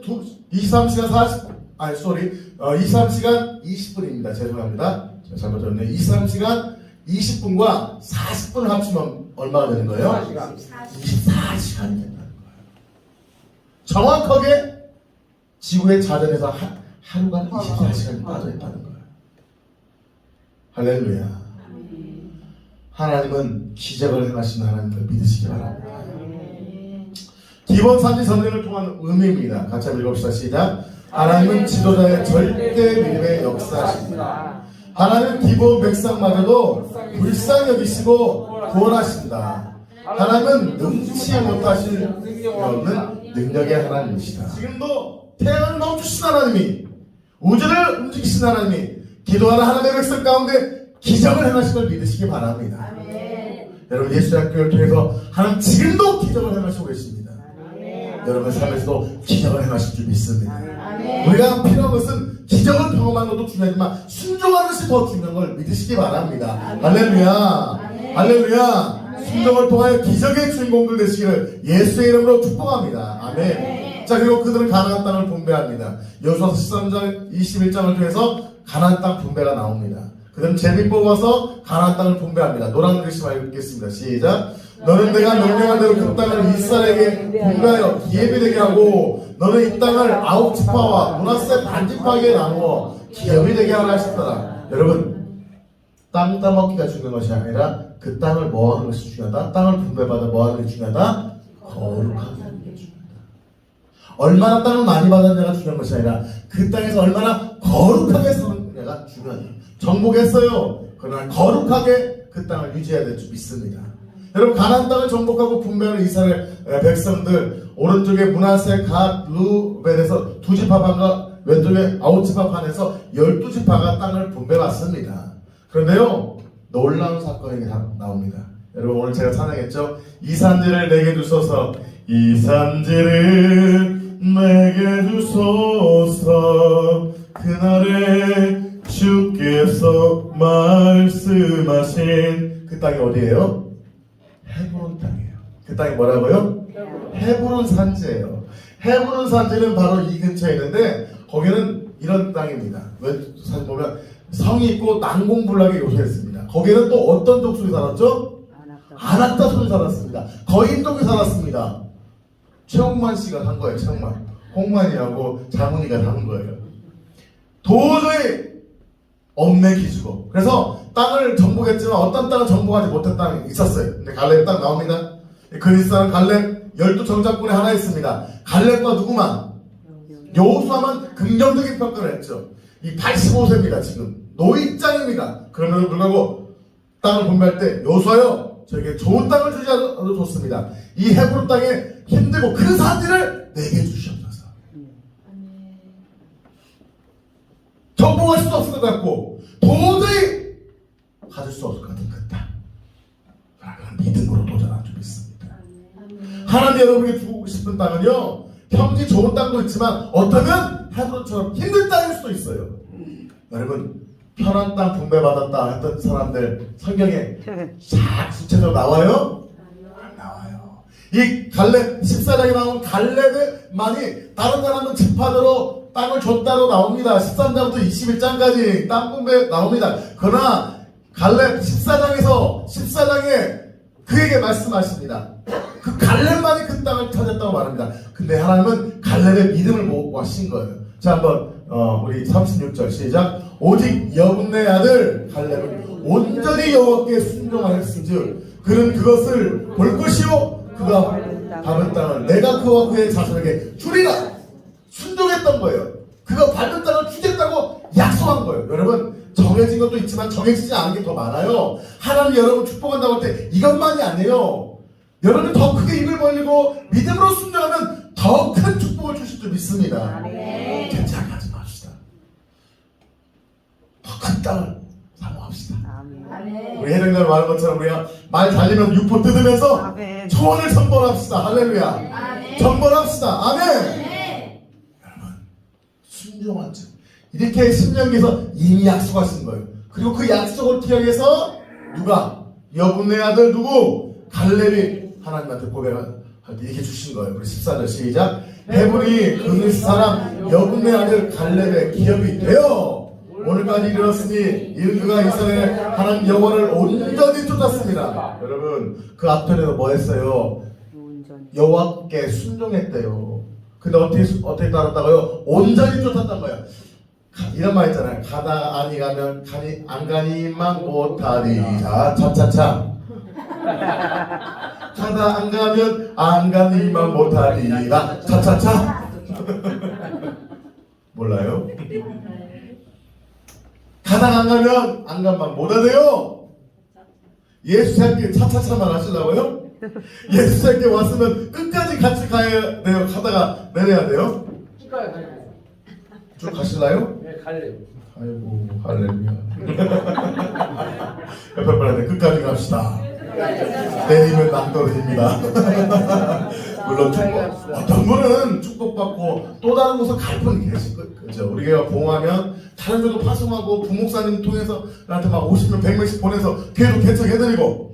23시간 20분입니다. 죄송합니다. 제가 잘못했네요. 23시간 20분과 40분을 합치면 얼마가 되는 거예요? 24시간이 된다는 거예요. 정확하게 지구의 자전에서 하루가 24시간이 빠져있다는 거예요. 할렐루야. 하나님은 기적을 행하시는 하나님을 믿으시기 바랍니다. 기본 산지 전쟁을 통한 의미입니다. 같이 한번 읽읍시다. 시작. 하나님은 지도자의 절대 믿음의 역사하십니다. 하나님은 기본 백성마저도 불쌍히 여기시고 구원하신다. 하나님은 능치 못하실 없는 능력의 하나님이시다. 지금도 태양을 멈추신 하나님이 우주를 움직이신 하나님이 기도하는 하나님의 백성 가운데 기적을 행하신 걸 믿으시기 바랍니다. 아멘. 여러분 예수학교를 통해서 하나님 지금도 기적을 행하시고 계십니다. 여러분 삶에서도 기적을 행하실 줄 믿습니다. 아멘. 우리가 필요한 것은 기적을 경험하는 것도 중요하지만 순종하는 것이 더 중요한 걸 믿으시기 바랍니다. 할렐루야. 할렐루야. 순종을 통하여 기적의 주인공들 되시기를 예수의 이름으로 축복합니다. 아멘. 자 그리고 그들은 가나안 땅을 분배합니다. 여호수아서 13장 21장을 통해서 가나안 땅 분배가 나옵니다. 그들은 제비 뽑아서 가나안 땅을 분배합니다. 노란 글씨만 읽겠습니다. 시작. 너는 내가 명령한 대로 그 땅을 이스라엘에게 분배하여 기업이 되게 하고 너는 이 땅을 9지파와 므낫세 반지파에게 나누어 기업이 되게 하라 하셨더라. 여러분 땅 따먹기가 중요한 것이 아니라 그 땅을 뭐 하는 것이 중요하다. 땅을 분배받아 뭐 하는 게 중요하다. 거룩하게 하는 게 중요하다. 얼마나 땅을 많이 받았냐가 중요한 것이 아니라 그 땅에서 얼마나 거룩하게 사느냐가 중요하다. 정복했어요. 그러나 거룩하게 그 땅을 유지해야 될 줄 믿습니다. 여러분 가나안 땅을 정복하고 분배하는 이스라엘 백성들 오른쪽에 므낫세 갓 루벤에서 2지파반과 왼쪽에 9지파반에서 12지파가 땅을 분배받습니다. 그런데요 놀라운 사건이 나옵니다. 여러분 오늘 제가 찬양했죠. 이 산지를 내게 주소서 이 산지를 내게 주소서 그날에 주께서 말씀하신 그 땅이 어디예요? 헤브론 땅이에요. 그 땅이 뭐라고요? 헤브론 산지예요. 헤브론 산지는 바로 이 근처에 있는데 거기는 이런 땅입니다. 사실 보면 성이 있고 난공불락의 요소였습니다. 거기에는 또 어떤 족속이 살았죠? 아낙다손이 살았습니다. 거인족이 살았습니다. 최홍만 씨가 산 거예요. 최홍만. 홍만이하고 장훈이가 사는 거예요. 도저히 얽매기지고 그래서 땅을 정복했지만 어떤 땅을 정복하지 못한 땅이 있었어요. 근데 갈렙 땅 나옵니다. 그리스도는 갈렙 12정착군에 하나 있습니다. 갈렙과 누구만? 여호수아만 긍정적인 평가를 했죠. 이 85세입니다. 지금 노익장입니다. 그럼에도 불구하고 땅을 분배할 때 여호수아여 저에게 좋은 땅을 주지 않아도 좋습니다. 이 헤브론 땅에 힘들고 그 산지를 내게 주시옵소서. 정복할 수 없을 것 같고 도저히 가질 수 없을 것 같은 그 땅. 그런 믿음으로 도전한 줄 믿습니다. 하나님 여러분에게 주고 싶은 땅은요 평지 좋은 땅도 있지만 어쩌면 헤브론처럼 힘든 땅일 수도 있어요. 여러분 편한 땅 분배받았다 했던 사람들 성경에 쫙 구체적으로 나와요? 안 나와요. 이 갈렙 14장에 나온 갈렙만이 다른 사람은 지파대로 땅을 줬다로 나옵니다. 13장부터 21장까지 땅 분배 나옵니다. 그러나 갈렙 14장에 그에게 말씀하십니다. 그 갈렙만이 그 땅을 찾았다고 말합니다. 근데 하나님은 갈렙의 믿음을 모으고 하신 거예요. 자 한번 우리 36절 시작. 오직 여분네 아들 갈렙은 온전히 여호와께 순종하였은즉 그는 그것을 볼 것이요 그가 밟은 땅을 내가 그와 그의 자손에게 주리라. 순종했던 거예요. 그가 밟은 땅을 주겠다고 약속한 거예요. 여러분 정해진 것도 있지만 정해지지 않은 게 더 많아요. 하나님 여러분 축복한다고 할 때 이것만이 아니에요. 여러분이 더 크게 입을 벌리고 믿음으로 순종하면 더 큰 축복을 주실 줄 믿습니다. 괜찮아하지 맙시다. 더 큰 땅을 사모합시다. 우리 혜령님 말한 것처럼 우리가 말 달리면서 육포 뜯으면서 초원을 선벌합시다. 할렐루야. 선벌합시다. 아멘. 여러분 순종한 즉 이렇게 신명기에서 이미 약속하신 거예요. 그리고 그 약속을 기억해서 누가? 여분네 아들 누구? 갈렙이 하나님한테 고백을 이렇게 주신 거예요. 우리 14절 시작. 헤브론이 그 사람 여분네 아들 갈렙의 기업이 되어 오늘까지 이르렀으니 이는 그가 이스라엘의 하나님 여호와를 온전히 쫓았습니다. 여러분 그 앞편에서 뭐 했어요? 여호와께 순종했대요. 근데 어떻게 따랐다고요? 온전히 쫓았단 거예요. 이런 말 있잖아요. 가다 아니 가면 가니 안 가니만 못하리. 자 차차차. 가다 안 가면 안 가니만 못하리라. 차차차. 몰라요? 가다 안 가면 안 가만 못하대요. 예수 살게 차차차만 하시려고요? 예수 살게 왔으면 끝까지 같이 가야 돼요. 가다가 내려야 돼요? 쭉 가실라요? 네, 갈래요. 아이고 할렐루야. 옆에 분한테 끝까지 갑시다. 내리면 낭떠러집니다. 물론 축복, 어떤 분은 축복받고 또 다른 곳에 갈 분이 계실 거죠. 우리가 봉하면 다른 데도 파송하고 부목사님 통해서 나한테 막 50명 100명씩 보내서 계속 개척해드리고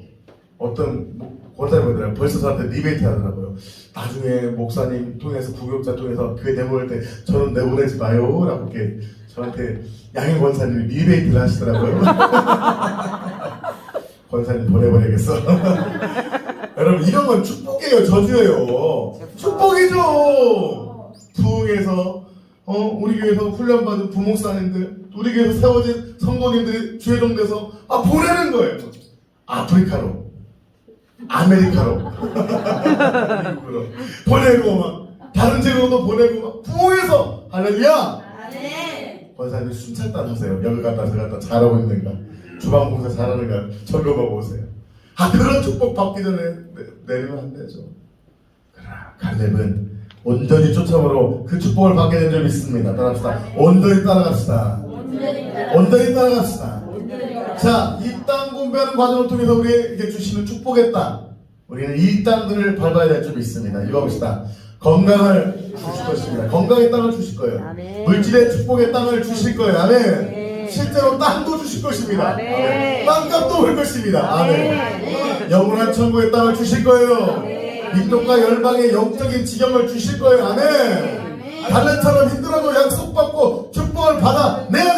어떤 권사님들 벌써 저한테 리베이트 하더라고요. 나중에 목사님 통해서 부교육자 통해서 교회 내보낼 때 저는 내보내지 마요 라고 이렇게 저한테 양현 권사님이 리베이트를 하시더라고요. 권사님 보내버리겠어. 여러분 이런 건 축복이에요. 저주예요. 축복이죠. 부흥에서 우리 교회에서 훈련받은 부목사님들 우리 교회에서 세워진 성도님들이 주회동돼서 보내는 거예요. 아프리카로 아메리카로 보내고 막 다른 지역으로도 보내고 막 부흥해서 할렐루야. 권사님 순찰단 하세요. 여기 갔다 저 갔다 잘하고 있는가 주방 봉사 잘하는가 점검하고 오세요. 그런 축복 받기 전에 내리면 안 되죠. 그러나 갈렙은 온전히 쫓아오므로 그 축복을 받게 된 줄 믿습니다. 따라합시다. 온전히 따라갑시다. 온전히 따라갑시다. 자, 이 땅 분배하는 과정을 통해서 우리에게 주시는 축복의 땅, 우리는 이 땅들을 밟아야 될 줄 믿습니다. 읽어봅시다. 건강을 주실 것입니다. 건강의 땅을 주실 거예요. 아멘. 물질의 축복의 땅을 주실 거예요. 아멘. 네. 실제로 땅도 주실 것입니다. 아멘. 땅값도 올 것입니다. 아멘. 아멘. 영원한 천국의 땅을 주실 거예요. 아멘. 민족과 열방의 영적인 지경을 주실 거예요. 아멘. 달래처럼 힘들어도 약속받고 축복 받아내라.